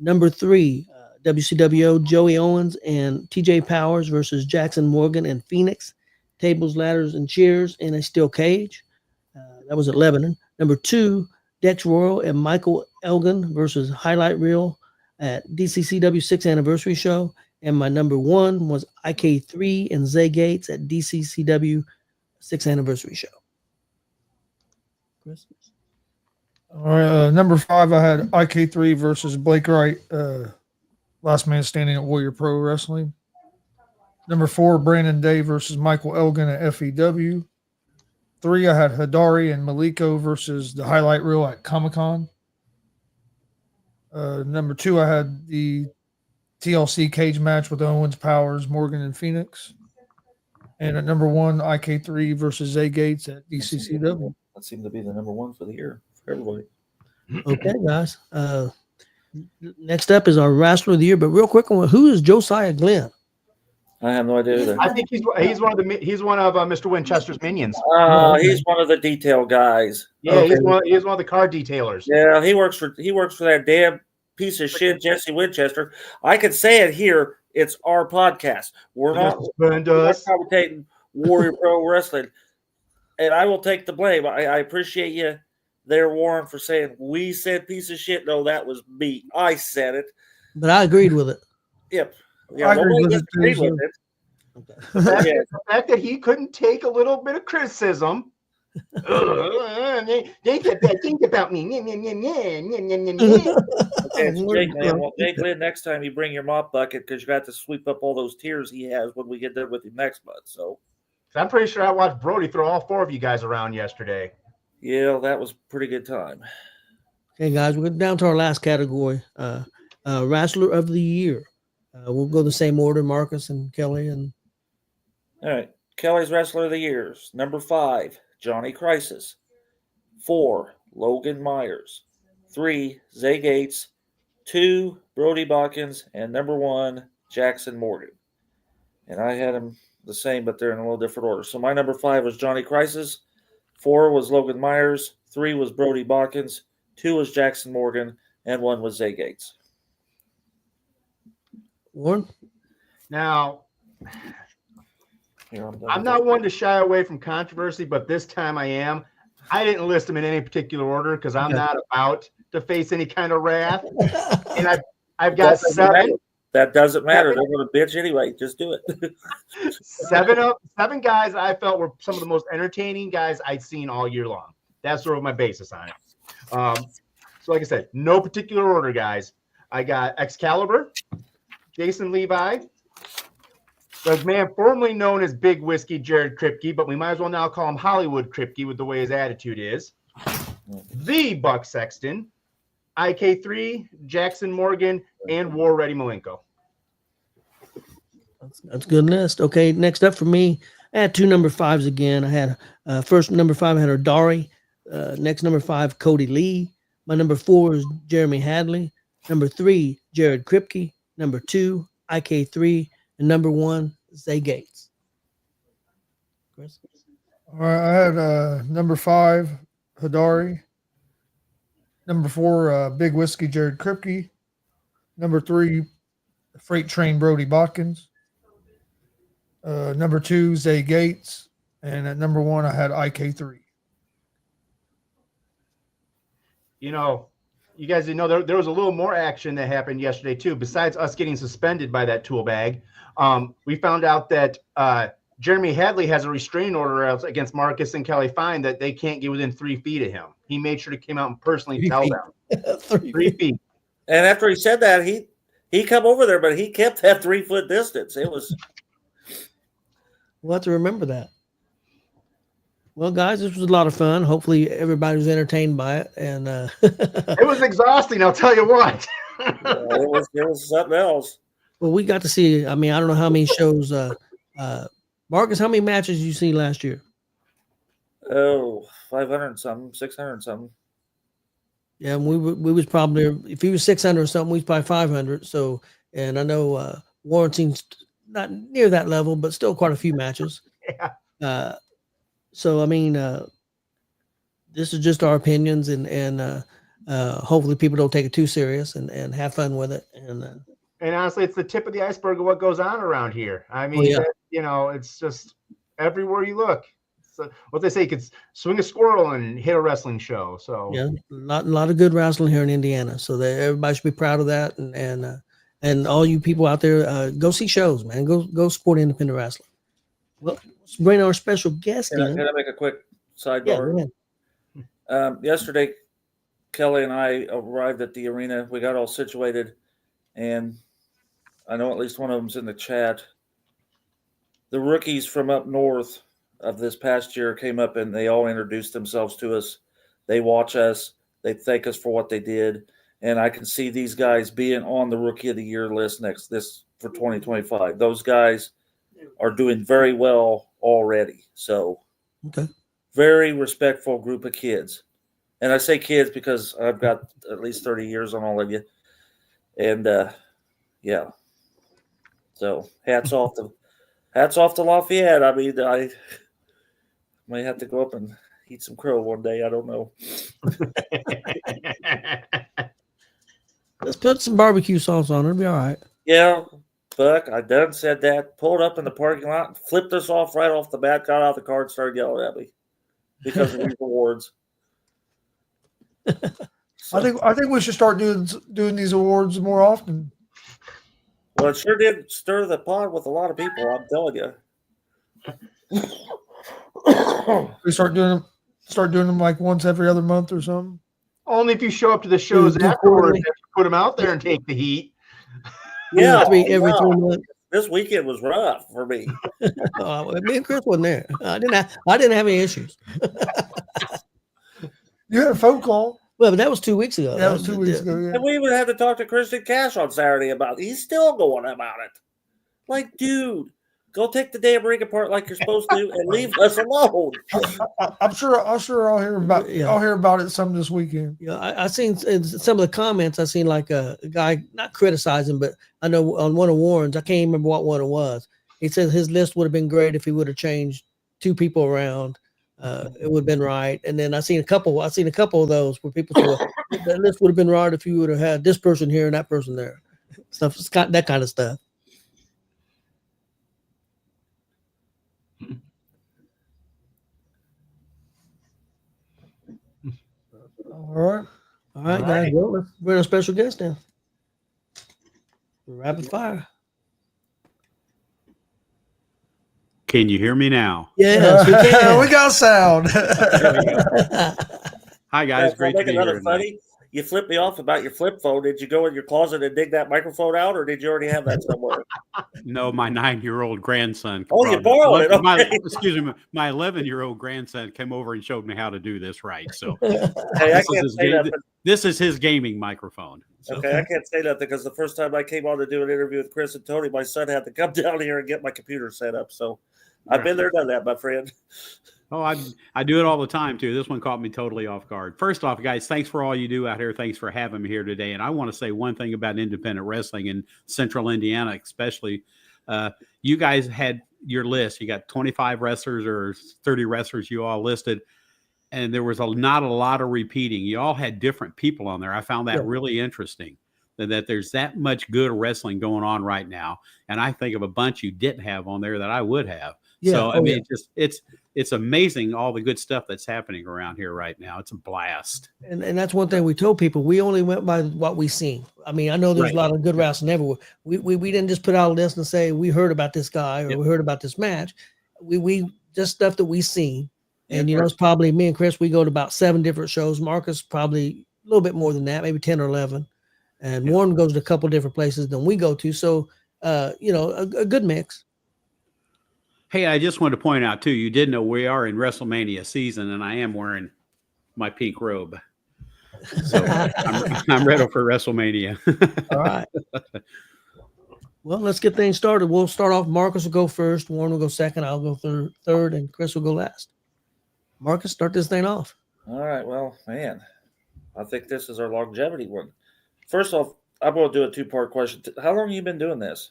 Number 3, WCWO Joey Owens and TJ Powers versus Jackson Morgan and Phoenix, tables, ladders, and chairs in a steel cage. That was at Lebanon. Number 2, Dex Royal and Michael Elgin versus Highlight Reel at DCCW 6th anniversary show. And my number 1 was IK3 and Zay Gates at DCCW 6th anniversary show. Chris? All right. Number 5, I had IK3 versus Blake Wright, last man standing at Warrior Pro Wrestling. Number 4, Brandon Day versus Michael Elgin at FEW. 3, I had Hidari and Maliko versus the Highlight Reel at Comic-Con. Number 2, I had the TLC cage match with Owens, Powers, Morgan, and Phoenix. And at number 1, IK3 versus Zay Gates at DCCW. That seemed to be the number 1 for the year for everybody. Okay, guys. Next up is our Wrestler of the Year. But real quick, who is Josiah Glenn? I have no idea either. I think he's one of Mr. Winchester's minions. He's one of the detail guys. Yeah, okay. he's one of the car detailers. Yeah, he works for that damn piece of shit, Jesse Winchester. I can say it here. It's our podcast. We're not commentating Warrior Pro Wrestling, and I will take the blame. I appreciate you there, Warren, for saying we said piece of shit. No, that was me. I said it, but I agreed with it. Yep. Yeah, I agreed with it. The fact that he couldn't take a little bit of criticism. They think about me. Jake Lynn, next time you bring your mop bucket because you got to sweep up all those tears he has when we get done with him next month. So I'm pretty sure I watched Brody throw all 4 of you guys around yesterday. Yeah, that was a pretty good time. Okay, guys, we're down to our last category, Wrestler of the Year. We'll go the same order, Marcus and Kelly. And all right, Kelly's Wrestler of the Years. Number 5, Johnny Crisis. 4, Logan Myers. 3, Zay Gates. 2, Brody Botkins. And number 1, Jackson Morgan. And I had them the same, but they're in a little different order. So my number 5 was Johnny Crisis. 4 was Logan Myers. 3 was Brody Botkins. 2 was Jackson Morgan. And 1 was Zay Gates. Warren? Now, I'm not one to shy away from controversy, but this time I am. I didn't list them in any particular order because I'm not about to face any kind of wrath. And I've got 7. That doesn't matter. They're going to bitch anyway. Just do it. 7 guys I felt were some of the most entertaining guys I'd seen all year long. That's sort of my basis on it. So like I said, no particular order, guys. I got Excalibur, Jason Levi, the man formerly known as Big Whiskey, Jared Kripke, but we might as well now call him Hollywood Kripke with the way his attitude is. The Buck Sexton, IK3, Jackson Morgan, and War Ready Malenko. That's a good list. Okay, next up for me, I had 2 number 5s again. I had first number 5, I had Ardari. Next number 5, Cody Lee. My number 4 is Jeremy Hadley. Number 3, Jared Kripke. Number 2, IK3. And number 1, Zay Gates. Chris? All right, I had number 5, Hidari. Number 4, Big Whiskey, Jared Kripke. Number 3, Freight Train, Brody Botkins. Number 2, Zay Gates. And at number 1, I had IK3. You know, you guys didn't know there was a little more action that happened yesterday, too. Besides us getting suspended by that tool bag, we found out that Jeremy Hadley has a restraining order against Marcus and Kelly Fine that they can't get within 3 feet of him. He made sure to come out and personally tell them. 3 feet. And after he said that, he come over there, but he kept that 3-foot distance. It was. We'll have to remember that. Well, guys, this was a lot of fun. Hopefully, everybody was entertained by it, and it was exhausting. I'll tell you what. It was something else. Well, we got to see. I mean, I don't know how many shows. Marcus, how many matches did you see last year? Oh, 500 something, 600 something. Yeah, we was probably, if he was 600 or something, we was probably 500. So, and I know Warren's not near that level, but still quite a few matches. Yeah. So, I mean, this is just our opinions, and hopefully people don't take it too serious and have fun with it. And honestly, it's the tip of the iceberg of what goes on around here. I mean, you know, it's just everywhere you look. So what they say, you could swing a squirrel and hit a wrestling show. So yeah, a lot of good wrestling here in Indiana. So everybody should be proud of that. And all you people out there, go see shows, man. Go support independent wrestling. Well, let's bring our special guest in. Can I make a quick sidebar? Yeah, yesterday, Kelly and I arrived at the arena. We got all situated, and I know at least one of them's in the chat. the rookies from up north of this past year came up and they all introduced themselves to us. They watch us. They thank us for what they did. And I can see these guys being on the Rookie of the Year list for 2025. Those guys are doing very well already. So, Okay. very respectful group of kids. And I say kids because I've got at least 30 years on all of you. And, yeah. So, hats off to Lafayette. I mean, I might have to go up and eat some crow one day. I don't know. Let's put some barbecue sauce on it. It'll be all right. Yeah, Buck, I done said that. Pulled up in the parking lot, flipped us off right off the bat, got out of the car and started yelling at me because of these awards. So, I think we should start doing these awards more often. well, it sure did stir the pot with a lot of people, I'm telling you. We start doing them like once every other month or something. Only if you show up to the shows Do afterwards, quarterly. you have to put them out there and take the heat. Yeah, every 3 wow. months. This weekend was rough for me. Me and Chris wasn't there. I didn't have any issues. You had a phone call. Well, but that was 2 weeks ago. That was 2 weeks ago. Yeah. And we even had to talk to Christian Cash on Saturday about it. He's still going about it. Like, dude, go take the damn rig apart like you're supposed to and leave us alone. I'm sure I'll hear about I'll hear about it some this weekend. Yeah, I seen in some of the comments. I seen like a guy not criticizing, but I know on one of Warren's, I can't remember what one it was. He said his list would have been great if he would have changed 2 people around. It would have been right. And then I seen a couple of those where people said, well, that list would have been right if you would have had this person here and that person there. Stuff, that kind of stuff. All right. All right, guys. Well, let's bring a special guest now. Rapid fire. Can you hear me now? Yes, we can. We got sound. Hi, guys. Yeah, Great to be another here. funny. You flipped me off about your flip phone. Did you go in your closet and dig that microphone out, or did you already have that somewhere? No, my 9-year-old grandson. Oh, you borrowed it. My, Okay. excuse me. My 11-year-old grandson came over and showed me how to do this right. So Hey, I can't say nothing. this is his gaming microphone. So. Okay, I can't say nothing because the first time I came on to do an interview with Chris and Tony, my son had to come down here and get my computer set up. So I've been there, done that, my friend. Oh, I do it all the time, too. This one caught me totally off guard. First off, guys, thanks for all you do out here. Thanks for having me here today. And I want to say one thing about independent wrestling in Central Indiana, especially. You guys had your list. You got 25 wrestlers or 30 wrestlers you all listed. And there was not a lot of repeating. You all had different people on there. I found that really interesting. That there's that much good wrestling going on right now. And I think of a bunch you didn't have on there that I would have. Yeah. So, I mean, it's amazing all the good stuff that's happening around here right now. It's a blast. And that's one thing we told people. We only went by what we seen. I mean, I know there's a lot of good wrestling everywhere. We didn't just put out a list and say we heard about this guy or we heard about this match. We just stuff that we seen. And you know, it's probably me and Chris. We go to about 7 different shows. Marcus probably a little bit more than that, maybe 10 or 11. And Warren goes to a couple different places than we go to. So, you know, a good mix. Hey, I just wanted to point out, too, you did know we are in WrestleMania season, and I am wearing my pink robe. So I'm ready for WrestleMania. All right. Well, let's get things started. We'll start off. Marcus will go first. Warren will go second. I'll go third, and Chris will go last. Marcus, start this thing off. All right. Well, man, I think this is our longevity one. First off, I'm going to do a 2-part question. How long have you been doing this?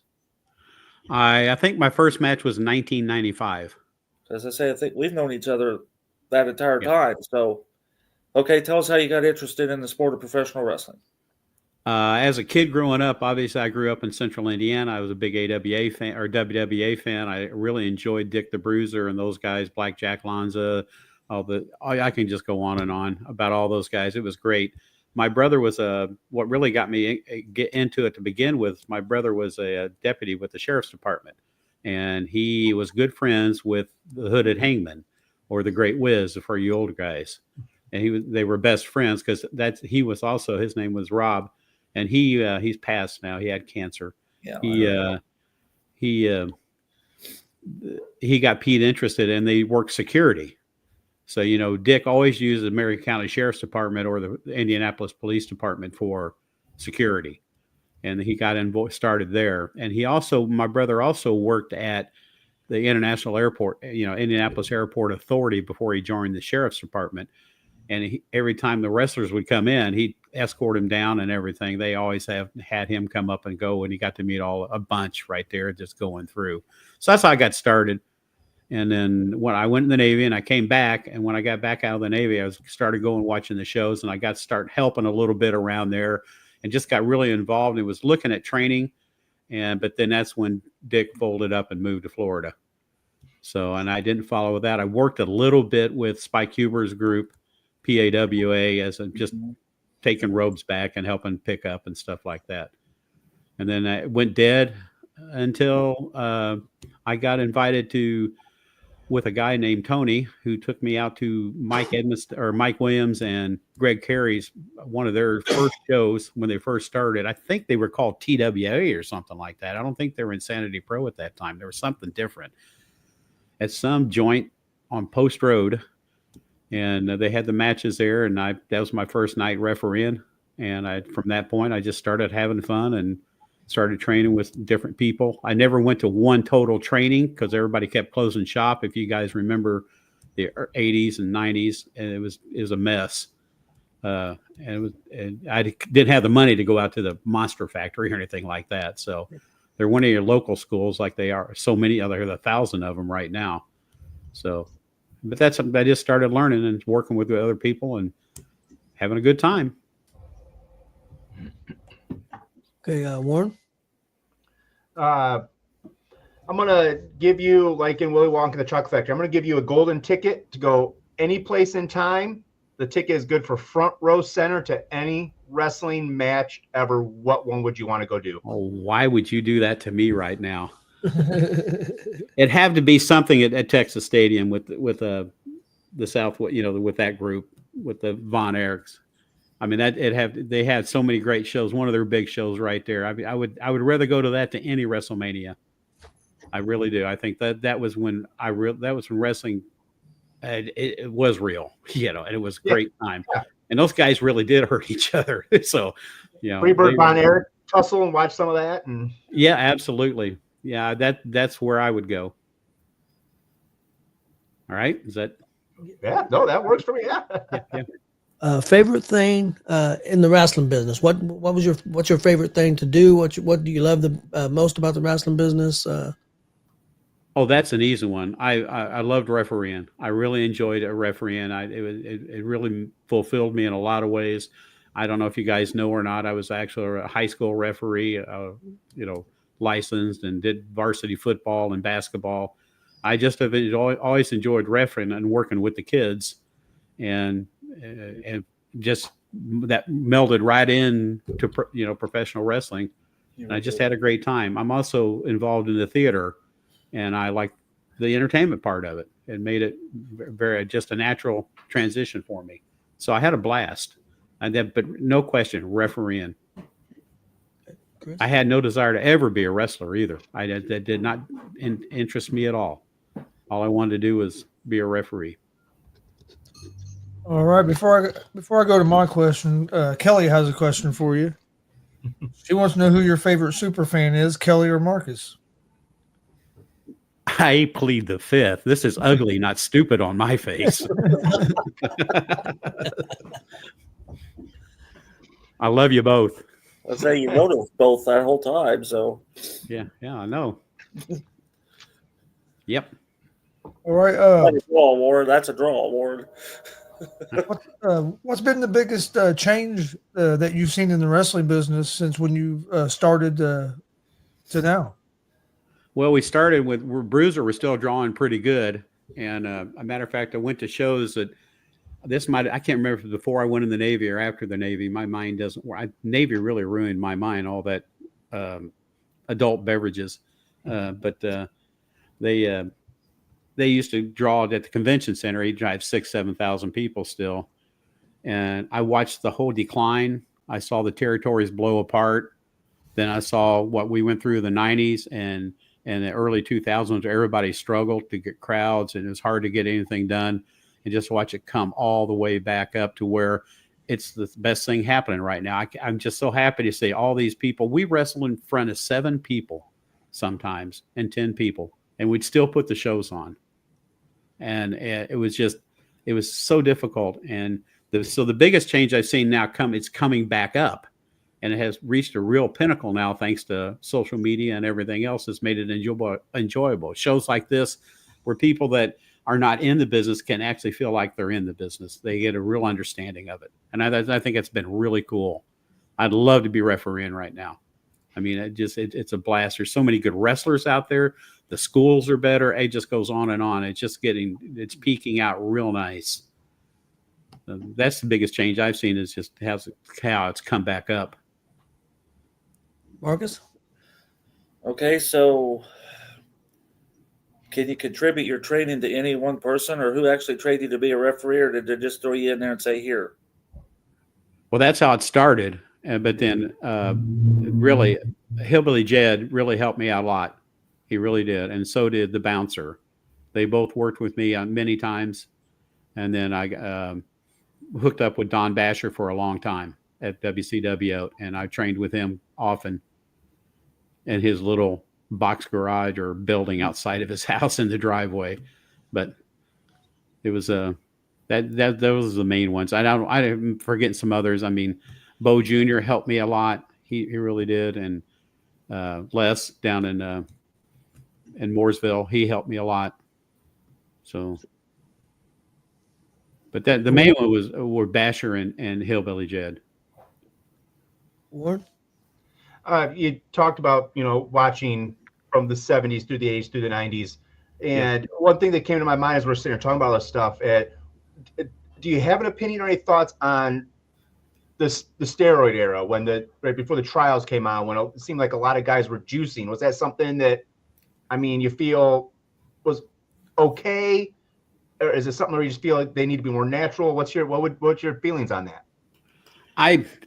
I think my first match was in 1995. As I say, I think we've known each other that entire time. So, okay, tell us how you got interested in the sport of professional wrestling. As a kid growing up, obviously I grew up in Central Indiana. I was a big AWA fan or WWA fan. I really enjoyed Dick the Bruiser and those guys, Black Jack Lanza. I can just go on and on about all those guys. It was great. My brother was what really got me get into it to begin with. My brother was a deputy with the sheriff's department, and he was good friends with the Hooded Hangman, or the Great Wiz for you old guys. And they were best friends because his name was Rob, and he's passed now. He had cancer. Yeah. he got Pete interested, and they worked security. So, Dick always used the Marion County Sheriff's Department or the Indianapolis Police Department for security. And he got started there. And my brother also worked at the International Airport, Indianapolis Airport Authority before he joined the Sheriff's Department. And every time the wrestlers would come in, he'd escort him down and everything. They always had him come up and go, and he got to meet a bunch right there just going through. So that's how I got started. And then when I went in the Navy and I came back, and when I got back out of the Navy, I started going watching the shows, and I got to start helping a little bit around there and just got really involved and was looking at training. But then that's when Dick folded up and moved to Florida. So, and I didn't follow with that. I worked a little bit with Spike Huber's group, PAWA, as just taking robes back and helping pick up and stuff like that. And then I went dead until I got invited with a guy named Tony, who took me out to Mike Williams and Greg Carey's, one of their first shows when they first started. I think they were called TWA or something like that. I don't think they were Insanity Pro at that time. There was something different at some joint on Post Road. And they had the matches there, and that was my first night refereeing. And from that point, I just started having fun and started training with different people. I never went to one total training because everybody kept closing shop. If you guys remember the 80s and 90s, and it was a mess. And I didn't have the money to go out to the Monster Factory or anything like that. So they're one of your local schools, like they are so many other, 1,000 of them right now. So, but that's something I just started learning and working with other people and having a good time. Okay, Warren. I'm gonna give you, like in Willy Wonka and the Chocolate Factory, I'm gonna give you a golden ticket to go any place in time. The ticket is good for front row center to any wrestling match ever. What one would you want to go do? Oh, why would you do that to me right now? It had to be something at Texas Stadium with the South, with that group, with the Von Erichs. I mean, they had so many great shows. One of their big shows right there. I mean, I would rather go to that to any WrestleMania. I really do. I think that was when wrestling, it was real, and it was a great time. Yeah. And those guys really did hurt each other. So, Freebird Von Erich tussle and watch some of that. And yeah, absolutely. Yeah, that's where I would go. All right, is that? Yeah, no, that works for me. Yeah. Yeah. Favorite thing in the wrestling business? What's your favorite thing to do? What do you love the most about the wrestling business? Oh, that's an easy one. I loved refereeing. I really enjoyed refereeing. It really fulfilled me in a lot of ways. I don't know if you guys know or not. I was actually a high school referee, licensed, and did varsity football and basketball. I just have always enjoyed refereeing and working with the kids, and just that melded right in to professional wrestling. And I just had a great time. I'm also involved in the theater, and I like the entertainment part of it. It made it very just a natural transition for me. So I had a blast. But no question, refereeing. I had no desire to ever be a wrestler either. That did not interest me at all. All I wanted to do was be a referee. All right. Before I go to my question, Kelly has a question for you. She wants to know who your favorite super fan is, Kelly or Marcus. I plead the fifth. This is ugly, not stupid on my face. I love you both. I'll say you noticed both that whole time. So yeah, I know. Yep. All right. That's a draw award. That's a draw award. What's been the biggest change that you've seen in the wrestling business since when you started to now? Well, we started with Bruiser was still drawing pretty good, and a matter of fact, I went to shows that I can't remember if it was before I went in the Navy or after the Navy. My mind doesn't work. Navy really ruined my mind. All that adult beverages, but they used to draw at the convention center. He'd drive 6,000-7,000 people still. And I watched the whole decline. I saw the territories blow apart. Then I saw what we went through in the 90s and in the early 2000s, everybody struggled to get crowds and it was hard to get anything done. And just watch it come all the way back up to where it's the best thing happening right now. I'm just so happy to see all these people. We wrestle in front of 7 people sometimes and 10 people, and we'd still put the shows on. And it was so difficult. And so the biggest change I've seen now it's coming back up. And it has reached a real pinnacle now, thanks to social media and everything else has made it enjoyable. Shows like this, where people that are not in the business can actually feel like they're in the business. They get a real understanding of it. And I think it's been really cool. I'd love to be refereeing right now. I mean, it's a blast. There's so many good wrestlers out there. The schools are better. It just goes on and on. It's peaking out real nice. That's the biggest change I've seen, is just how it's come back up. Marcus? Okay, so can you contribute your training to any one person, or who actually trained you to be a referee, or did they just throw you in there and say, here? Well, that's how it started. But then really, Hillbilly Jed really helped me out a lot. He really did. And so did the bouncer. They both worked with me many times. And then I hooked up with Don Basher for a long time at WCW, and I trained with him often in his little box garage or building outside of his house in the driveway. But it was those are the main ones. I'm forgetting some others. I mean, Bo Jr. helped me a lot. He really did. And Les down in Mooresville, he helped me a lot. So, but the main one were Basher and Hillbilly Jed. Ward? You talked about, watching from the 70s through the 80s through the 90s. And one thing that came to my mind as we're sitting here talking about all this stuff, do you have an opinion or any thoughts on the steroid era, right before the trials came out, when it seemed like a lot of guys were juicing? Was that something that, you feel was okay? Or is it something where you just feel like they need to be more natural? What's your feelings on that?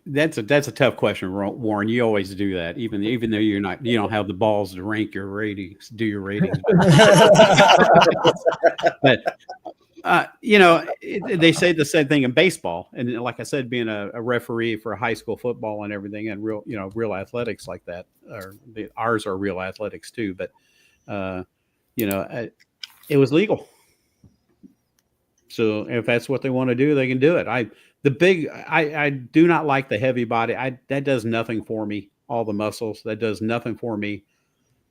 That's a tough question, Warren. You always do that, even though you don't have the balls to rank your ratings, do your ratings. But they say the same thing in baseball, and like I said, being a referee for high school football and everything, and real athletics like that, or ours are real athletics too. But it was legal. So if that's what they want to do, they can do it. I do not like the heavy body. That does nothing for me. All the muscles, that does nothing for me.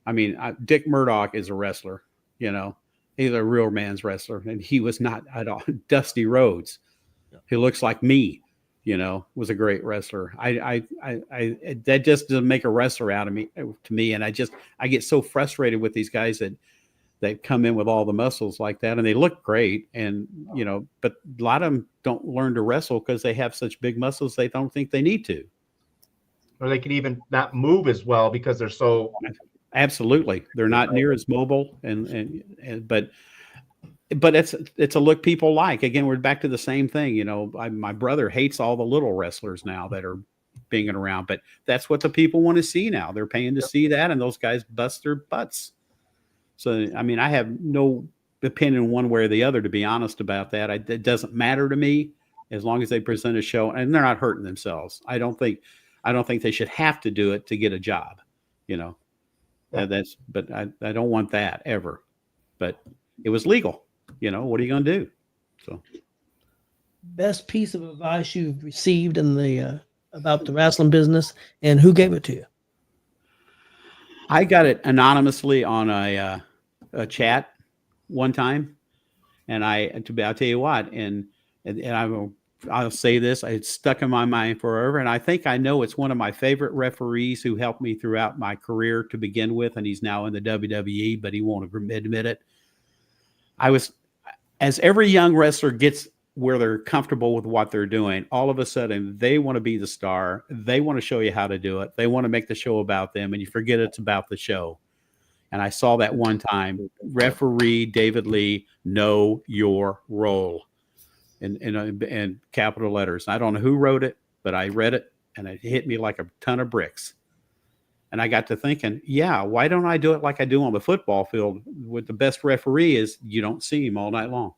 I mean, Dick Murdoch is a wrestler, he's a real man's wrestler, and he was not at all. Dusty Rhodes, he looks like me, was a great wrestler. That just doesn't make a wrestler out of me, to me. And I get so frustrated with these guys that come in with all the muscles like that, and they look great. And, but a lot of them don't learn to wrestle because they have such big muscles. They don't think they need to. Or they can even not move as well because they're so. Absolutely. They're not near as mobile. But it's a look people like. Again, we're back to the same thing. My brother hates all the little wrestlers now that are being around, but that's what the people want to see now. They're paying to see that, and those guys bust their butts. So, I have no opinion one way or the other, to be honest about that. It doesn't matter to me as long as they present a show and they're not hurting themselves. I don't think they should have to do it to get a job, but I don't want that ever. But it was legal. What are you going to do? So, best piece of advice you've received about the wrestling business, and who gave it to you? I got it anonymously on a chat one time, and I'll tell you what, and I'll say this, it's stuck in my mind forever, and I think I know it's one of my favorite referees who helped me throughout my career to begin with, and he's now in the WWE, but he won't admit it. As every young wrestler gets where they're comfortable with what they're doing, all of a sudden they want to be the star. They want to show you how to do it. They want to make the show about them, and you forget it's about the show. And I saw that one time, referee David Lee, know your role, in capital letters. I don't know who wrote it, but I read it, and it hit me like a ton of bricks. And I got to thinking, yeah, why don't I do it like I do on the football field with the best referee is you don't see him all night long.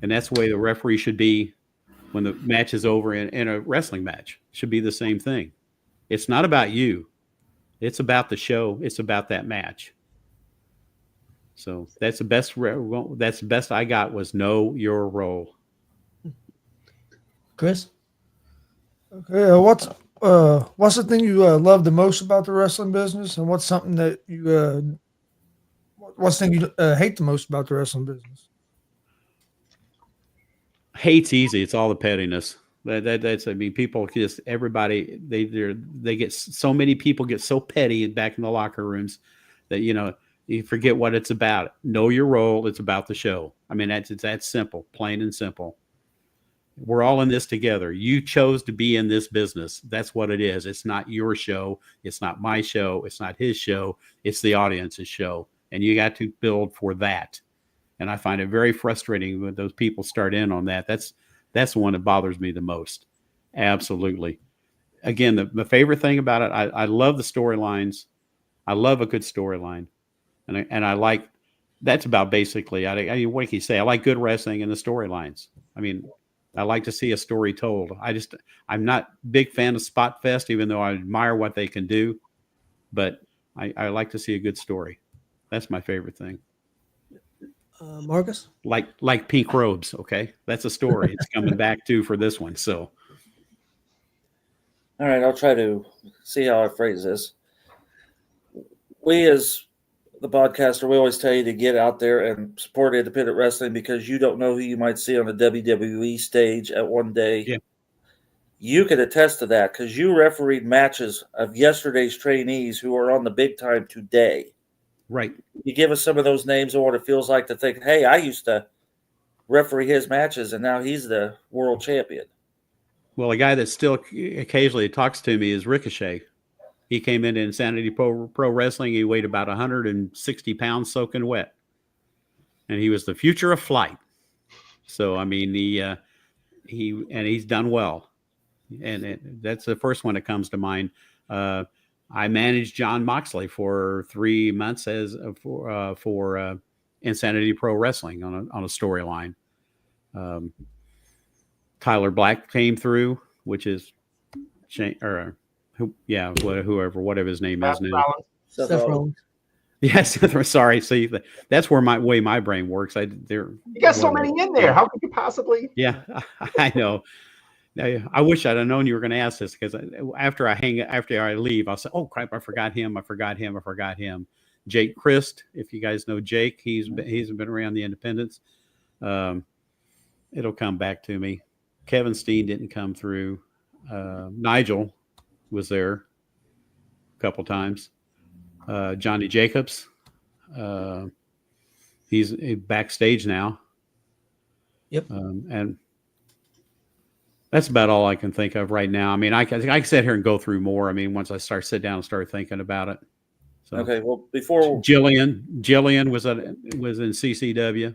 And that's the way the referee should be when the match is over in a wrestling match. It should be the same thing. It's not about you. It's about the show. It's about that match. So that's the best. That's the best I got was know your role. Chris? Okay, what's the thing you love the most about the wrestling business, and what's something that you what's the thing you hate the most about the wrestling business? Hate's easy. It's all the pettiness. That's I mean, people just everybody they get so many people get so petty back in the locker rooms that you forget what it's about. Know your role. It's about the show. I mean, it's that simple, plain and simple. We're all in this together. You chose to be in this business. That's what it is. It's not your show. It's not my show. It's not his show. It's the audience's show. And you got to build for that. And I find it very frustrating when those people start in on that. That's the one that bothers me the most. Absolutely. Again, the favorite thing about it, I love the storylines. I love a good storyline. And I like, that's about basically, what can you say? I like good wrestling and the storylines. I mean, I like to see a story told. I'm not a big fan of Spot Fest, even though I admire what they can do. But I like to see a good story. That's my favorite thing. Marcus? Like Pink Robes, okay? That's a story. It's coming back too for this one. So, all right, I'll try to see how I phrase this. We as the podcaster, we always tell you to get out there and support independent wrestling because you don't know who you might see on the WWE stage at one day. Yeah. You can attest to that because you refereed matches of yesterday's trainees who are on the big time today. Right. You give us some of those names and what it feels like to think, hey, I used to referee his matches and now he's the world champion. Well, a guy that still occasionally talks to me is Ricochet. He came into Insanity Pro Wrestling. He weighed about 160 pounds soaking wet. And he was the future of flight. So, I mean, he's done well. And that's the first one that comes to mind. I managed John Moxley for 3 months for Insanity Pro Wrestling on a storyline. Tyler Black came through, which is whoever, whatever his name is now. Seth Rollins. Yes, sorry. See, that's where my brain works. You got so many in there. How could you possibly? Yeah, I know. I wish I'd have known you were going to ask this because after I leave, I'll say, "Oh crap, I forgot him." Jake Christ, if you guys know Jake, he's been around the independents. It'll come back to me. Kevin Steen didn't come through. Nigel was there a couple times. Johnny Jacobs, he's backstage now. Yep. And that's about all I can think of right now. I mean, I can sit here and go through more. I mean, once I sit down and start thinking about it. So, okay. Well, before Jillian was in CCW.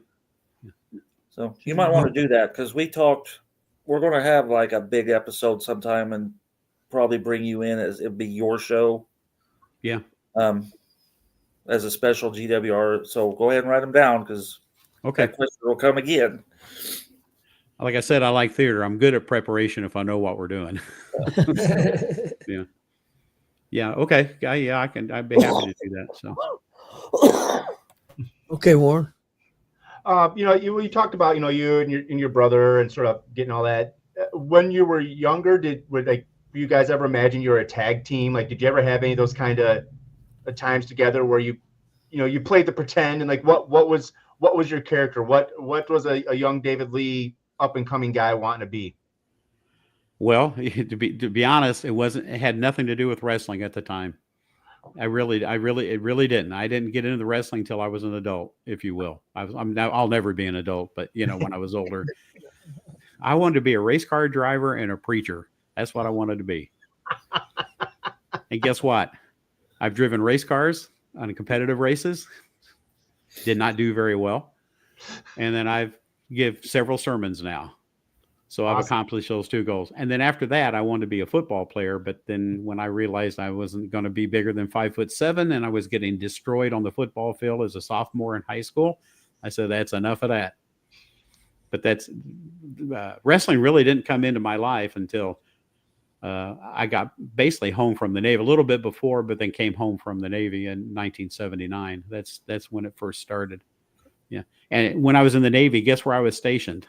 So you might want to do that because we're going to have like a big episode sometime and probably bring you in as it'd be your show. Yeah. As a special GWR. So go ahead and write them down because that question will come again. Like I said, I like theater. I'm good at preparation if I know what we're doing. Yeah. Yeah. Okay. Yeah. I'd be happy to do that. So. Okay, Warren. You talked about, you and your brother and sort of getting all that. When you were younger, were you guys ever imagine you were a tag team? Like, did you ever have any of those kind of times together where you played the pretend and like, what was your character? What was a young David Lee up and coming guy wanting to be? Well, to be honest, it had nothing to do with wrestling at the time. It really didn't. I didn't get into the wrestling until I was an adult, if you will. I'll never be an adult, but when I was older, I wanted to be a race car driver and a preacher. That's what I wanted to be. And guess what? I've driven race cars on competitive races. Did not do very well. And then I've give several sermons now. So I've accomplished those 2 goals. And then after that, I wanted to be a football player. But then when I realized I wasn't going to be bigger than 5'7" and I was getting destroyed on the football field as a sophomore in high school, I said, that's enough of that. But that's wrestling really didn't come into my life until I got basically home from the Navy a little bit before, but then came home from the Navy in 1979. That's when it first started. Yeah. And when I was in the Navy, guess where I was stationed?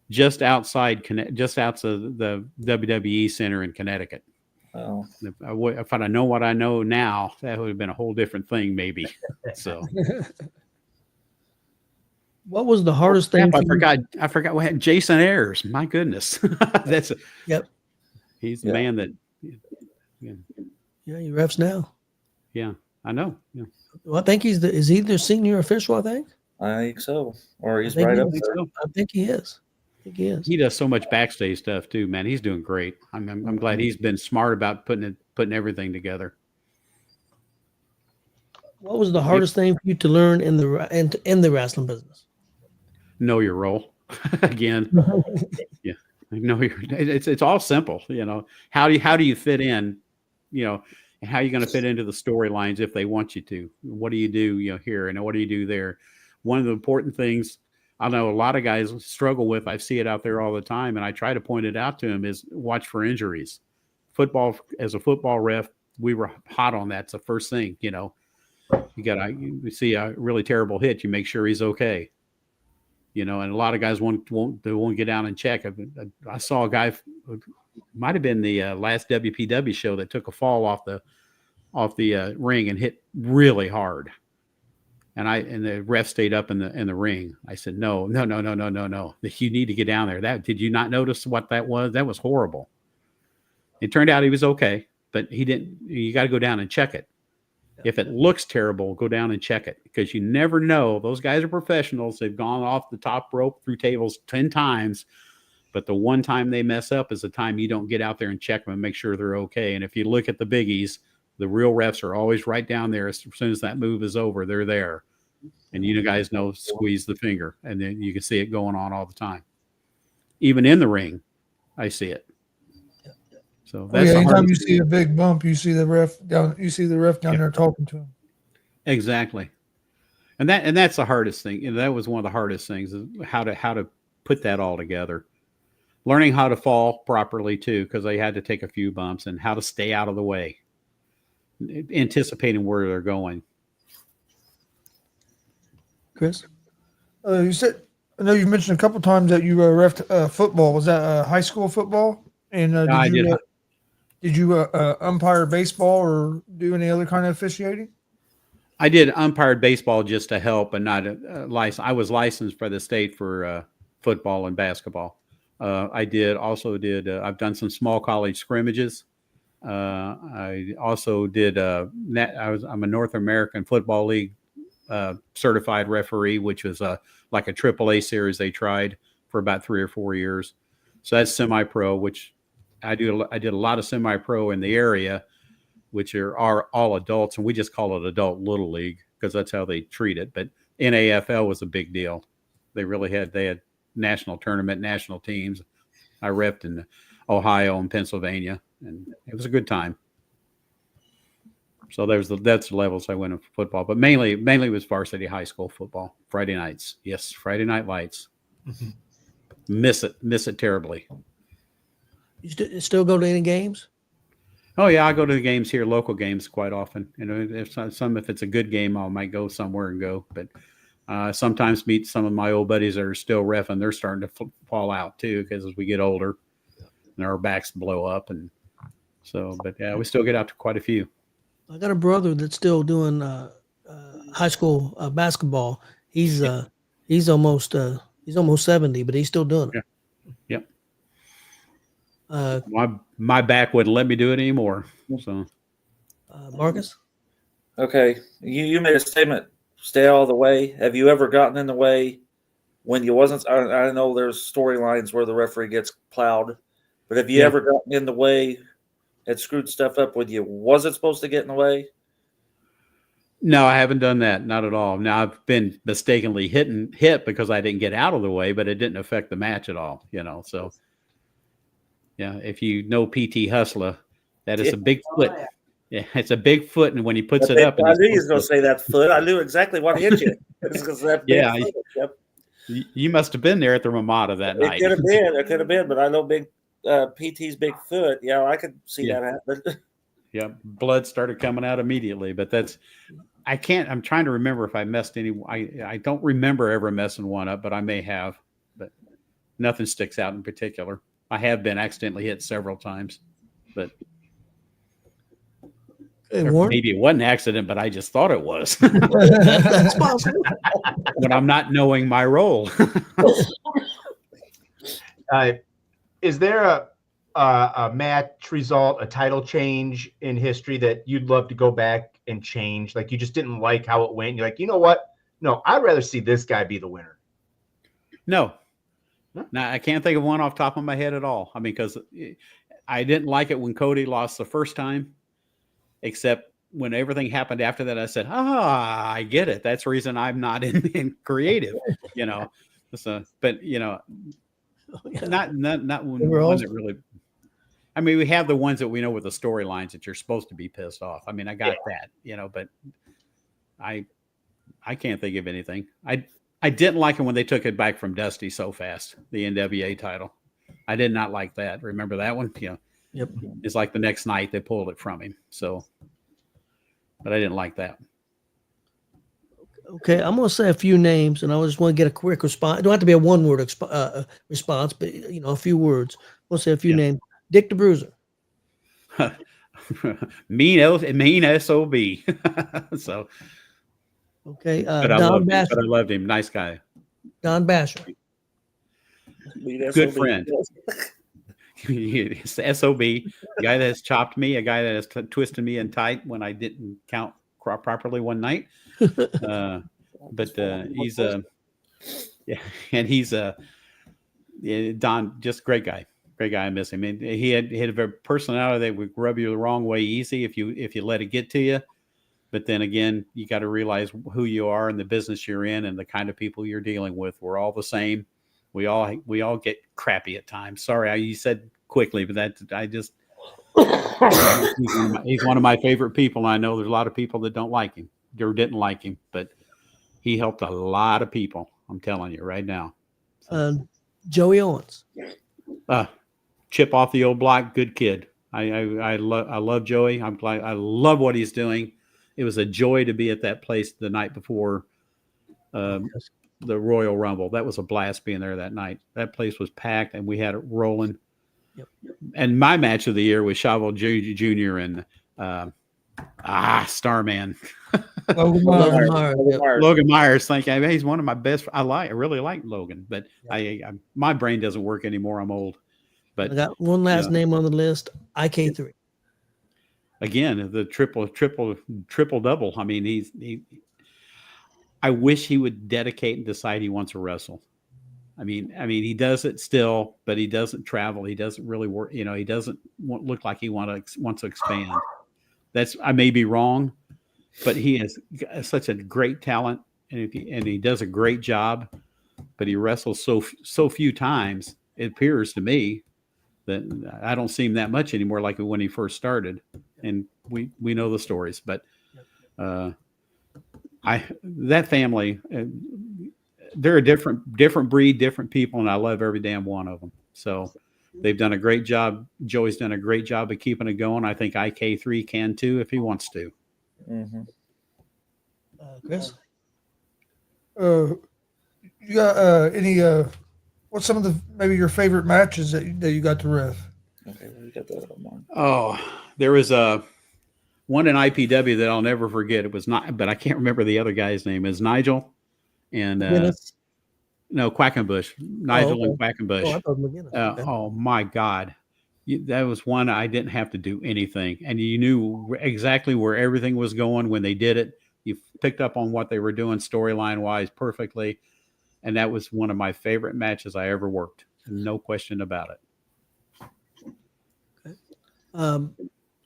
Just outside the WWE Center in Connecticut. Oh. If I'd know what I know now, that would have been a whole different thing, maybe. So, what was the hardest thing? I forgot what had Jason Ayers. My goodness, Yep. He's the man that. Yeah, he refs now. Yeah, I know. Yeah. Well, I think is he their senior official? I think so, or he's right up there. I think he is. He does so much backstage stuff too, man. He's doing great. I'm glad he's been smart about putting everything together. What was the hardest thing for you to learn in the wrestling business? Know your role. Again. Yeah. It's all simple, How do you fit in, and how are you going to fit into the storylines if they want you to? What do you do, here, and what do you do there? One of the important things I know a lot of guys struggle with, I see it out there all the time, and I try to point it out to them, is watch for injuries. Football, as a football ref, we were hot on that. It's the first thing, you you see a really terrible hit, you make sure he's okay. And a lot of guys won't get down and check. I saw a guy, might have been the last WPW show, that took a fall off the ring and hit really hard. And the ref stayed up in the ring. I said, no. You need to get down there. Did you not notice what that was? That was horrible. It turned out he was okay, but he didn't. You got to go down and check it. If it looks terrible, go down and check it, because you never know. Those guys are professionals. They've gone off the top rope through tables 10 times, but the one time they mess up is the time you don't get out there and check them and make sure they're okay. And if you look at the biggies, the real refs are always right down there. As soon as that move is over, they're there. And you guys know, squeeze the finger, and then you can see it going on all the time. Even in the ring, I see it. So that's anytime you see a big bump, you see the ref down. You see the ref down there talking to him. Exactly, and that's the hardest thing. That was one of the hardest things, is how to put that all together. Learning how to fall properly too, because they had to take a few bumps, and how to stay out of the way, anticipating where they're going. Chris, you said, I know you mentioned a couple times that you reffed football. Was that high school football? And did you umpire baseball or do any other kind of officiating? I did umpired baseball just to help, and not licensed. I was licensed by the state for football and basketball. I've done some small college scrimmages. I also did. I'm a North American Football League certified referee, which was like a AAA series they tried for about 3 or 4 years. So that's semi-pro, which I did a lot of semi-pro in the area, which are all adults, and we just call it adult little league because that's how they treat it. But NAFL was a big deal. They had national tournament, national teams. I repped in Ohio and Pennsylvania, and it was a good time. So that's the levels I went in football, but mainly was varsity high school football. Friday nights, yes, Friday Night Lights. Mm-hmm. Miss it terribly. You still go to any games? Oh yeah, I go to the games here, local games, quite often. If it's a good game, I might go somewhere and go. But sometimes meet some of my old buddies that are still reffing. They're starting to fall out too, because as we get older, and our backs blow up, and so. But yeah, we still get out to quite a few. I got a brother that's still doing high school basketball. He's almost 70, but he's still doing it. Yeah. My back wouldn't let me do it anymore. So, Marcus. Okay, you made a statement. Stay out of the way. Have you ever gotten in the way when you wasn't? I know there's storylines where the referee gets plowed, but have you ever gotten in the way? It screwed stuff up when you wasn't supposed to get in the way? No, I haven't done that. Not at all. Now I've been mistakenly hit because I didn't get out of the way, but it didn't affect the match at all. So yeah, if you know PT Hustler, that is a big foot. Yeah, it's a big foot, and when he puts it up, I knew he was going to say that foot. I knew exactly what hit you. Yeah, you must have been there at the Ramada that night. It could have been, but I know big PT's big foot. Yeah, I could see that happen. Yeah, blood started coming out immediately, but I'm trying to remember if I messed any. I don't remember ever messing one up, but I may have. But nothing sticks out in particular. I have been accidentally hit several times, but maybe it wasn't an accident, but I just thought it was. That's possible. When I'm not knowing my role. Is there a match result, a title change in history that you'd love to go back and change? Like you just didn't like how it went. You're like, you know what? No, I'd rather see this guy be the winner. No, I can't think of one off the top of my head at all. I mean, because I didn't like it when Cody lost the first time, except when everything happened after that, I said, I get it. That's the reason I'm not in creative, So, but not one that really. I mean, we have the ones that we know with the storylines that you're supposed to be pissed off. I mean, I got that, but I can't think of anything. I didn't like it when they took it back from Dusty so fast, the NWA title. I did not like that. Remember that one? Yep. It's like the next night they pulled it from him. So, but I didn't like that. Okay, I'm going to say a few names, and I just want to get a quick response. It don't have to be a one-word response, but a few words. We'll say a few names. Dick the Bruiser. mean SOB. So. Okay, but Don Basher. But I loved him. Nice guy. Don Basher. Good friend. SOB, a guy that has chopped me, a guy that has twisted me in tight when I didn't count properly one night. But he's he's Don, just great guy. Great guy. I miss him. And he had a personality that would rub you the wrong way easy if you let it get to you. But then again, you got to realize who you are and the business you're in and the kind of people you're dealing with. We're all the same. We all get crappy at times. Sorry, you said quickly, but he's one of my favorite people. And I know there's a lot of people that don't like him or didn't like him, but he helped a lot of people. I'm telling you right now. Joey Owens. Chip off the old block. Good kid. I love Joey. I love what he's doing. It was a joy to be at that place the night before the Royal Rumble. That was a blast being there that night. That place was packed, and we had it rolling. Yep. And my match of the year was Chavo Jr. and Starman. Logan Myers. Thank you. He's one of my best. I really like Logan, but my brain doesn't work anymore. I'm old. But I got one last name on the list. IK3. Again, the triple double. I mean, I wish he would dedicate and decide he wants to wrestle. I mean, he does it still, but he doesn't travel. He doesn't really work. He doesn't look like he wants to expand. I may be wrong, but he has such a great talent, and he does a great job. But he wrestles so few times. It appears to me that I don't see him that much anymore, like when he first started. And we know the stories, but that family, they're a different breed, different people, and I love every damn one of them. So they've done a great job. Joey's done a great job of keeping it going. I think IK3 can too if he wants to. Mm-hmm. Chris, you got any? What's some of maybe your favorite matches that you got to ref? Okay, we got that on. Oh, there was one in IPW that I'll never forget. It was not, but I can't remember the other guy's name. Is Nigel and no Quackenbush. Nigel and Quackenbush. Oh my God, that was one I didn't have to do anything, and you knew exactly where everything was going when they did it. You picked up on what they were doing storyline wise perfectly, and that was one of my favorite matches I ever worked. No question about it.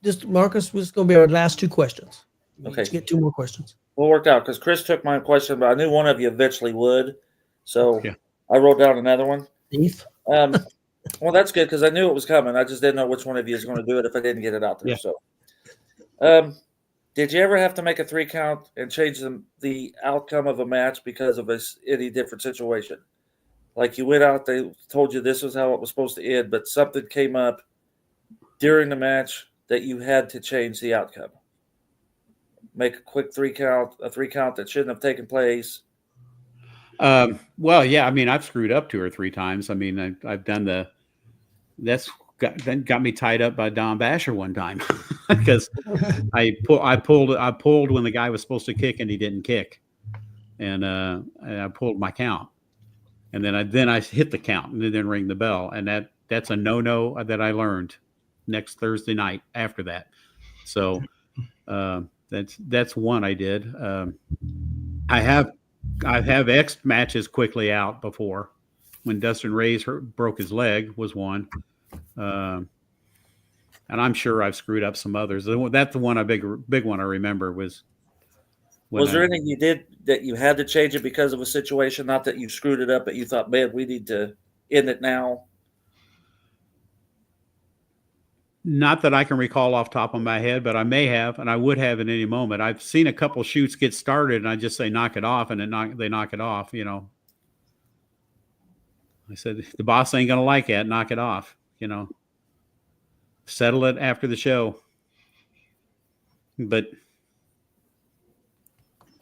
Just Marcus, this is going to be our last two questions. Okay. Let's get two more questions. Well, it worked out because Chris took my question, but I knew one of you eventually would. So Yeah. I wrote down another one. Steve? Well, that's good because I knew it was coming. I just didn't know which one of you is going to do it if I didn't get it out there. Yeah. So, did you ever have to make a 3 count and change the outcome of a match because of any different situation? Like you went out, they told you this was how it was supposed to end, but something came up during the match that you had to change the outcome. Make a quick 3 count, a 3 count that shouldn't have taken place. Well, yeah, I mean, I've screwed up 2 or 3 times. I mean, I've done that's got me tied up by Don Basher one time because I pulled when the guy was supposed to kick and he didn't kick, and I pulled my count, and then I hit the count and then ring the bell, and that's a no that I learned next Thursday night after that. So that's one I did. I have X'd matches quickly out before. When Dustin Ray's broke his leg was one. And I'm sure I've screwed up some others. That's the one big one I remember was. Was there anything you did that you had to change it because of a situation? Not that you screwed it up, but you thought, man, we need to end it now. Not that I can recall off the top of my head, but I may have, and I would have at any moment. I've seen a couple shoots get started, and I just say knock it off, and they knock it off. You know, I said the boss ain't gonna like that. Knock it off. You know, settle it after the show. But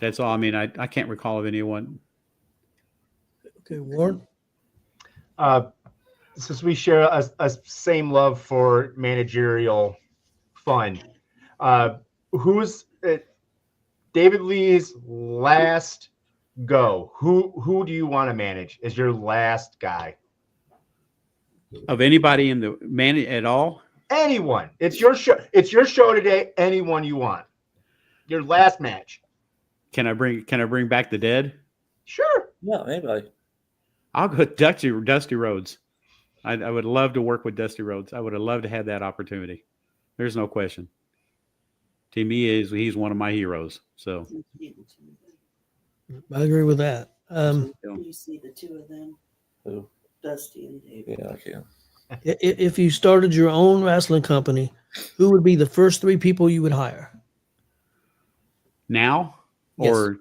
that's all. I mean, I can't recall of anyone. Okay, Warren. Since we share a same love for managerial fun, who's David Lee's last go? Who do you want to manage as your last guy? Of anybody in the man at all? Anyone. It's your show. It's your show today. Anyone you want. Your last match. Can I bring back the dead? Sure. Yeah, maybe. I'll go Dusty Rhodes. I would love to work with Dusty Rhodes. I would have loved to have that opportunity. There's no question. To me, he's one of my heroes. So I agree with that. You see the 2 of them, Who? Dusty and David. Yeah, I can. If you started your own wrestling company, who would be the first 3 people you would hire? Now, Yes. or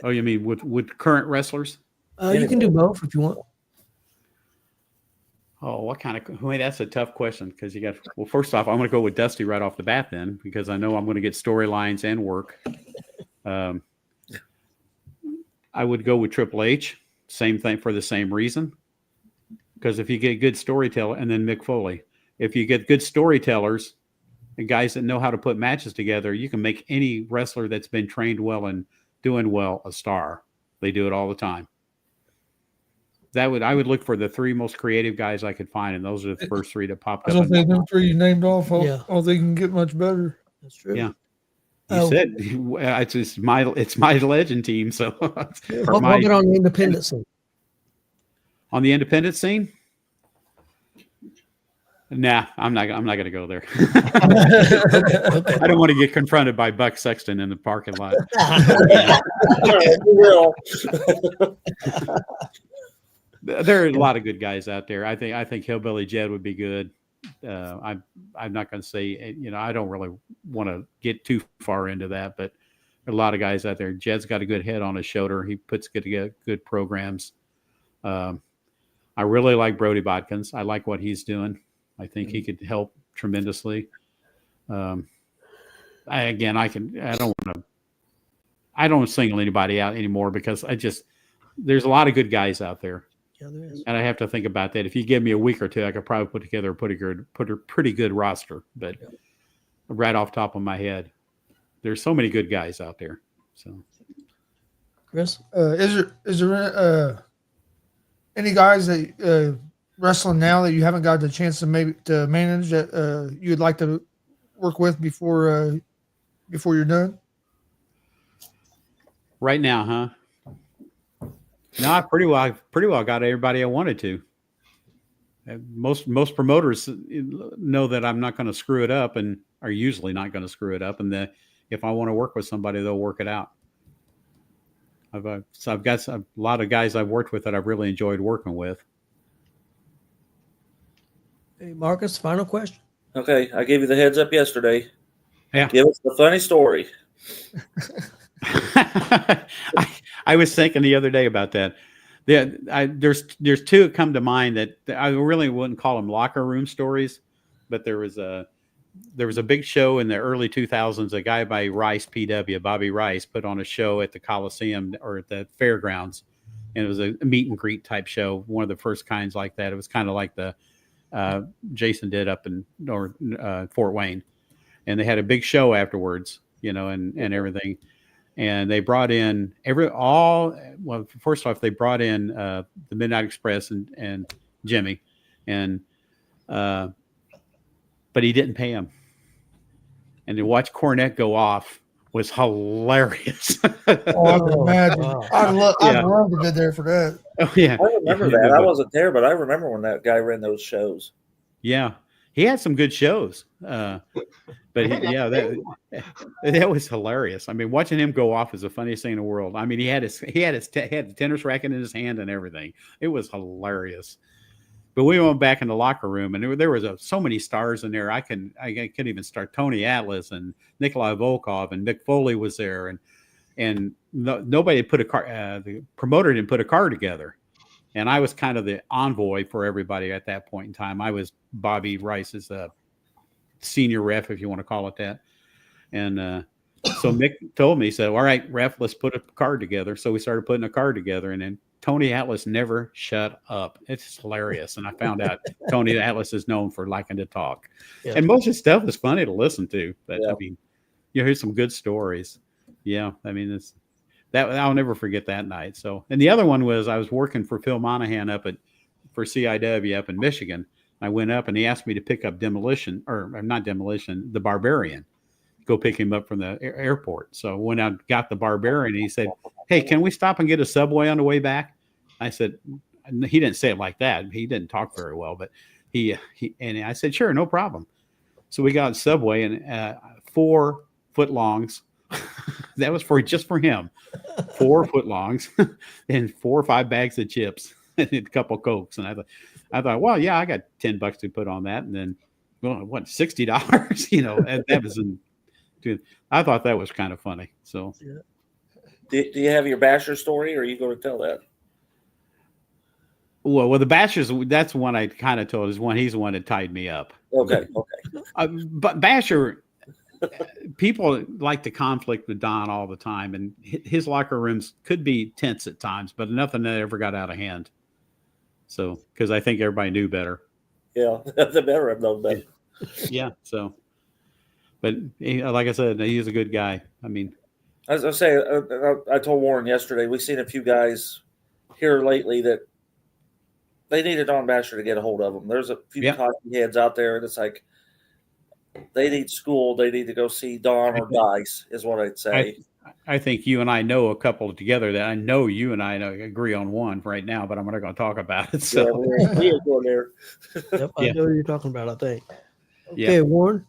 oh, you mean with current wrestlers? You can do both if you want. Oh, what kind of? Wait, that's a tough question because you got. Well, first off, I'm going to go with Dusty right off the bat then because I know I'm going to get storylines and work. I would go with Triple H. Same thing for the same reason. Because if you get good storyteller, and then Mick Foley, if you get good storytellers and guys that know how to put matches together, you can make any wrestler that's been trained well and doing well a star. They do it all the time. I would look for the 3 most creative guys I could find, and those are the first 3 that popped I up. don't think them 3 you named off. Yeah. Oh, they can get much better. That's true. Yeah. You said it's my legend team. So What about on the independent scene? On the independent scene? Nah, I'm not going to go there. I don't want to get confronted by Buck Sexton in the parking lot. You will. There are a lot of good guys out there. I think Hillbilly Jed would be good. I'm not going to say, I don't really want to get too far into that, but there are a lot of guys out there. Jed's got a good head on his shoulder. He puts good programs. I really like Brody Bodkins. I like what he's doing. I think he could help tremendously. I don't single anybody out anymore because there's a lot of good guys out there. Yeah, there is. And I have to think about that. If you give me a week or 2, I could probably put together a pretty good roster. But right off the top of my head, there's so many good guys out there. So, Chris, Is there any guys that wrestling now that you haven't got the chance to manage that you'd like to work with before you're done? right now, huh? No, I pretty well got everybody I wanted to. Most promoters know that I'm not going to screw it up, and are usually not going to screw it up. And that if I want to work with somebody, they'll work it out. I've got a lot of guys I've worked with that I've really enjoyed working with. Hey, Marcus, final question. Okay, I gave you the heads up yesterday. Yeah. Give us the funny story. I was thinking the other day about that. There's two that come to mind that I really wouldn't call them locker room stories, but there was a big show in the early 2000s. A guy by Rice, PW, Bobby Rice, put on a show at the Coliseum or at the fairgrounds, and it was a meet and greet type show, one of the first kinds like that. It was kind of like the Jason did up in Fort Wayne, and they had a big show afterwards, and everything. And they brought in first off, they brought in the Midnight Express and Jimmy, and but he didn't pay him. And to watch Cornette go off was hilarious. Oh, I can imagine. Wow. I'd love to be there for that. Oh yeah, I remember that. I wasn't there, but I remember when that guy ran those shows. Yeah, he had some good shows, but that was hilarious. I mean, watching him go off is the funniest thing in the world. I mean, he had the tennis racket in his hand and everything. It was hilarious. But we went back in the locker room, and there was so many stars in there. I couldn't even start. Tony Atlas and Nikolai Volkov and Mick Foley was there, and nobody had put a car. The promoter didn't put a car together. And I was kind of the envoy for everybody at that point in time. I was Bobby Rice's senior ref, if you want to call it that. And so Mick told me, he said, all right, ref, let's put a card together. So we started putting a card together. And then Tony Atlas never shut up. It's hilarious. And I found out Tony Atlas is known for liking to talk. Yeah. And most of his stuff is funny to listen to. But, I mean, you hear some good stories. Yeah, I mean, I'll never forget that night. So, and the other one was I was working for Phil Monahan for CIW up in Michigan. I went up and he asked me to pick up the Barbarian, go pick him up from the airport. So when I got the Barbarian, he said, hey, can we stop and get a Subway on the way back? I said, he didn't say it like that. He didn't talk very well, but and I said, sure, no problem. So we got a Subway and 4 footlongs. That was just for him. 4 footlongs and 4 or 5 bags of chips and a couple of Cokes. And I thought, well, yeah, I got $10 to put on that. And then, well, what, $60? And that was I thought that was kind of funny. So, do you have your Basher story, or are you going to tell that? Well, the Bashers, that's one I kind of told. He's the one that tied me up. Okay. But Basher. People like to conflict with Don all the time, and his locker rooms could be tense at times, but nothing that ever got out of hand. So, because I think everybody knew better. Yeah, the better have known better. Yeah. So, but like I said, he's a good guy. I mean, as I say, I told Warren yesterday, we've seen a few guys here lately that they needed Don Basher to get a hold of them. There's a few talking heads out there, and it's like, they need school. They need to go see Don or Dice, is what I'd say. I think you and I know a couple together that I know you and I agree on one right now, but I'm not going to talk about it. So we ain't going there. Yep, I know what you're talking about, I think. Okay, Warren.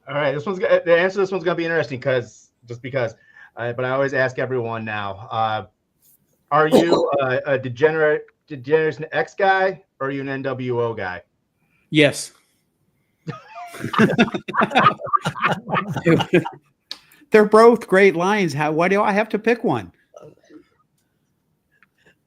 All right, the answer to this one's going to be interesting because. But I always ask everyone now: are you a Degeneration X guy, or are you an NWO guy? Yes. They're both great lines. Why do I have to pick one?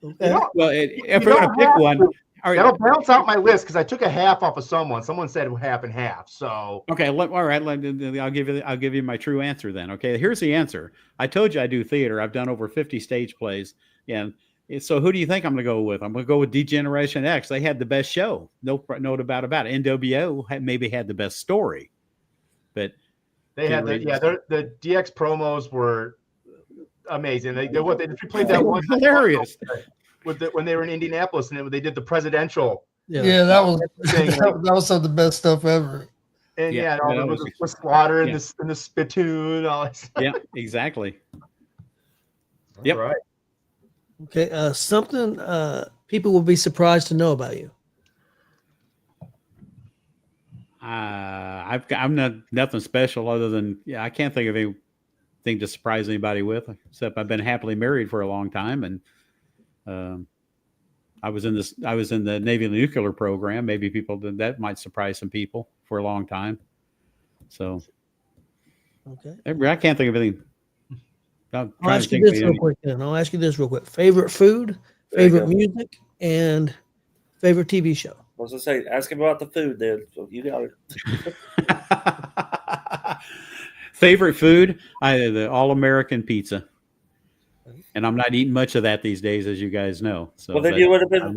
Okay. Well, if we're going to pick one, that'll balance out my list because I took a half off of someone. Someone said half and half. So okay, all right. I'll give you my true answer then. Okay, here's the answer. I told you I do theater. I've done over 50 stage plays, and so who do you think I'm going to go with? I'm going to go with Degeneration X. They had the best show. No doubt about it. NWO maybe had the best story, but they had the DX promos were amazing. They played that one hilarious when they were in Indianapolis and they did the presidential. Yeah, that was some of the best stuff ever. And with Slaughter and the spittoon. All that. Yeah, exactly. Yep. All right. Okay, something people will be surprised to know about you. I'm not nothing special other than I can't think of anything to surprise anybody with, except I've been happily married for a long time, and I was in the Navy nuclear program. Maybe that might surprise some people for a long time. So, Okay. I can't think of anything. I'll ask you this real quick. Then I'll ask you this real quick. Favorite food, favorite music, and favorite TV show. I was gonna say, ask him about the food, then. So you got it. Favorite food, the all-American pizza, and I'm not eating much of that these days, as you guys know. So, well, then you would have done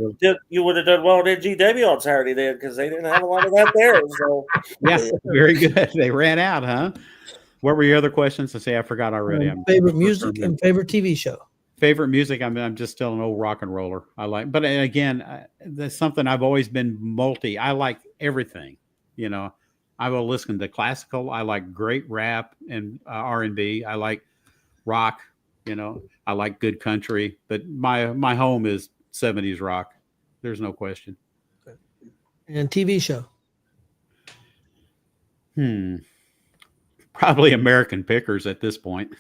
well at NGW on Saturday then, because they didn't have a lot of that there. So yeah, very good. They ran out, huh? What were your other questions? I forgot already. Favorite music and favorite TV show. Favorite music, I'm just still an old rock and roller. I like, but again, that's something I've always been I like everything. I will listen to classical. I like great rap and R&B. I like rock. I like good country. But my home is 70s rock. There's no question. And TV show. Probably American Pickers at this point.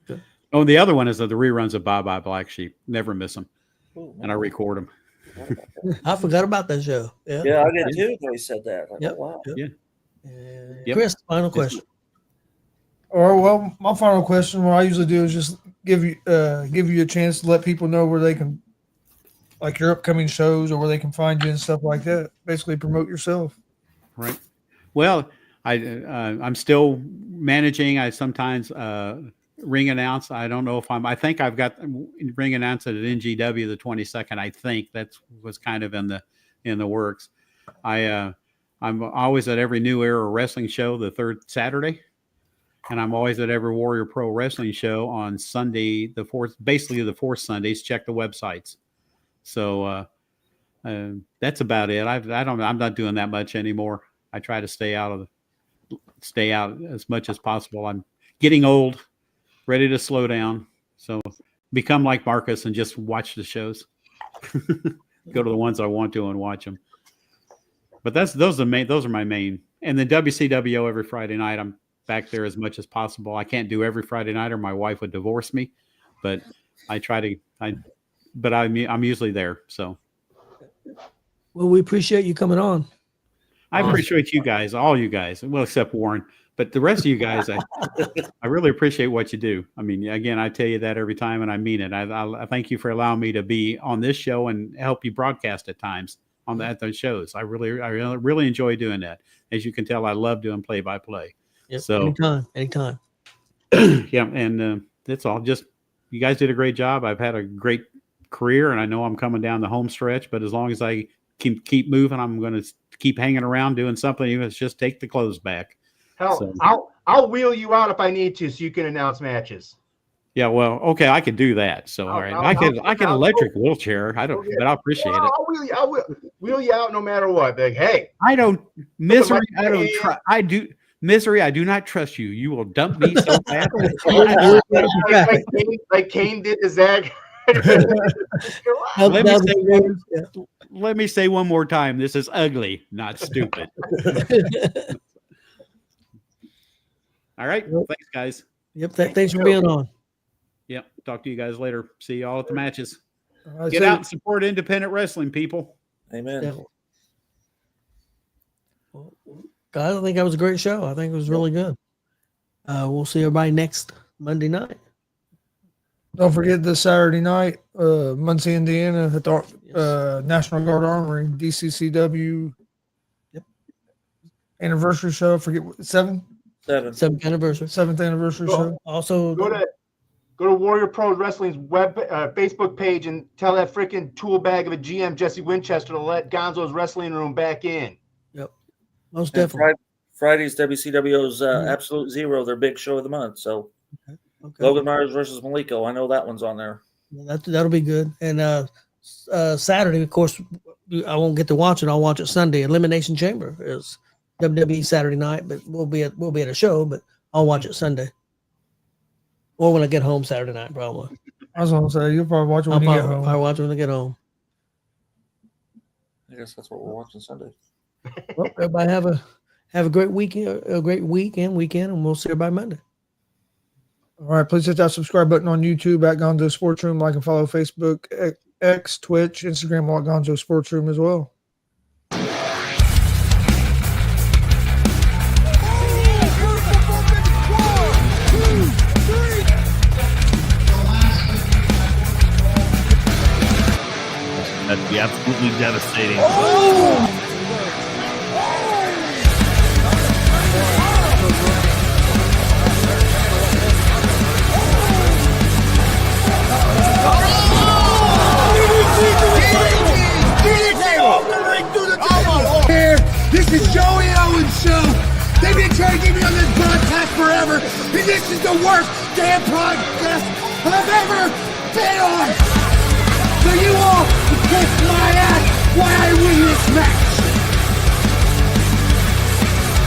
Okay. Oh, the other one is the reruns of Bye Bye Black Sheep. Never miss them. And I record them. I forgot about that show. Yeah, I did too when he said that. Like, yep. Oh, wow. Yeah. Chris, final question. Well, my final question, what I usually do is just give you a chance to let people know where they can, like your upcoming shows, or where they can find you and stuff like that. Basically, promote yourself. Right. Well, I'm still managing. I sometimes ring announce. I don't know if I think I've got ring announce at NGW the 22nd. I think that was kind of in the works. I'm always at every New Era Wrestling show the third Saturday, and I'm always at every Warrior Pro Wrestling show on Sunday the fourth Sundays. Check the websites. So that's about it. I'm not doing that much anymore. I try to stay out as much as possible. I'm getting old, ready to slow down. So become like Marcus and just watch the shows. Go to the ones I want to and watch them. But those are my main. And then WCW every Friday night. I'm back there as much as possible. I can't do every Friday night or my wife would divorce me. But I try to. I'm usually there. So. Well, we appreciate you coming on. I appreciate you guys, all you guys, well, except Warren, but the rest of you guys, I really appreciate what you do. I mean, again, I tell you that every time, and I mean it. I thank you for allowing me to be on this show and help you broadcast at times at those shows. I really enjoy doing that. As you can tell, I love doing play-by-play. Yep, so anytime. Yeah, and that's all. Just you guys did a great job. I've had a great career, and I know I'm coming down the home stretch. But as long as I keep moving, I'm going to keep hanging around doing something, even if it's just take the clothes back. Hell, so. I'll wheel you out if I need to, so you can announce matches. Yeah, well, okay, I could do that. So all right, I can electric wheelchair. But I appreciate it. I'll wheel you out no matter what. Like, hey, I don't misery. I don't try. I do misery. I do not trust you. You will dump me so fast. like Kane did to Zach. Let me say one more time. This is ugly, not stupid. All right. Thanks, guys. Yep. Thanks for being on. Yep. Talk to you guys later. See you all at the matches. Get out and support independent wrestling, people. Amen. Yeah. Well, guys, I think that was a great show. I think it was really good. We'll see everybody next Monday night. Don't forget this Saturday night, Muncie, Indiana, at the National Guard Armory, DCCW anniversary show. I forget what, seventh anniversary show. Also, go to Warrior Pro Wrestling's Facebook page and tell that freaking tool bag of a GM Jesse Winchester to let Gonzo's Wrestling Room back in. Yep, most definitely. Friday's WCW's Absolute Zero, their big show of the month. So. Okay. Logan Myers versus Maliko. I know that one's on there. That'll be good. And Saturday, of course, I won't get to watch it. I'll watch it Sunday. Elimination Chamber is WWE Saturday night, but we'll be at a show. But I'll watch it Sunday, or when I get home Saturday night, probably. I was gonna say you'll probably watch it when you get home. I'll watch it when I get home. I guess that's what we're watching Sunday. Well, everybody have a great weekend, and we'll see everybody Monday. All right, please hit that subscribe button on YouTube at Gonzo Sports Room. Like and follow Facebook, X, Twitch, Instagram, at Gonzo Sports Room as well. That'd be absolutely devastating. This is Joey Owens' show. They've been trying to get me on this broadcast forever, and this is the worst damn broadcast I've ever been on. So you all can kiss my ass while I win this match.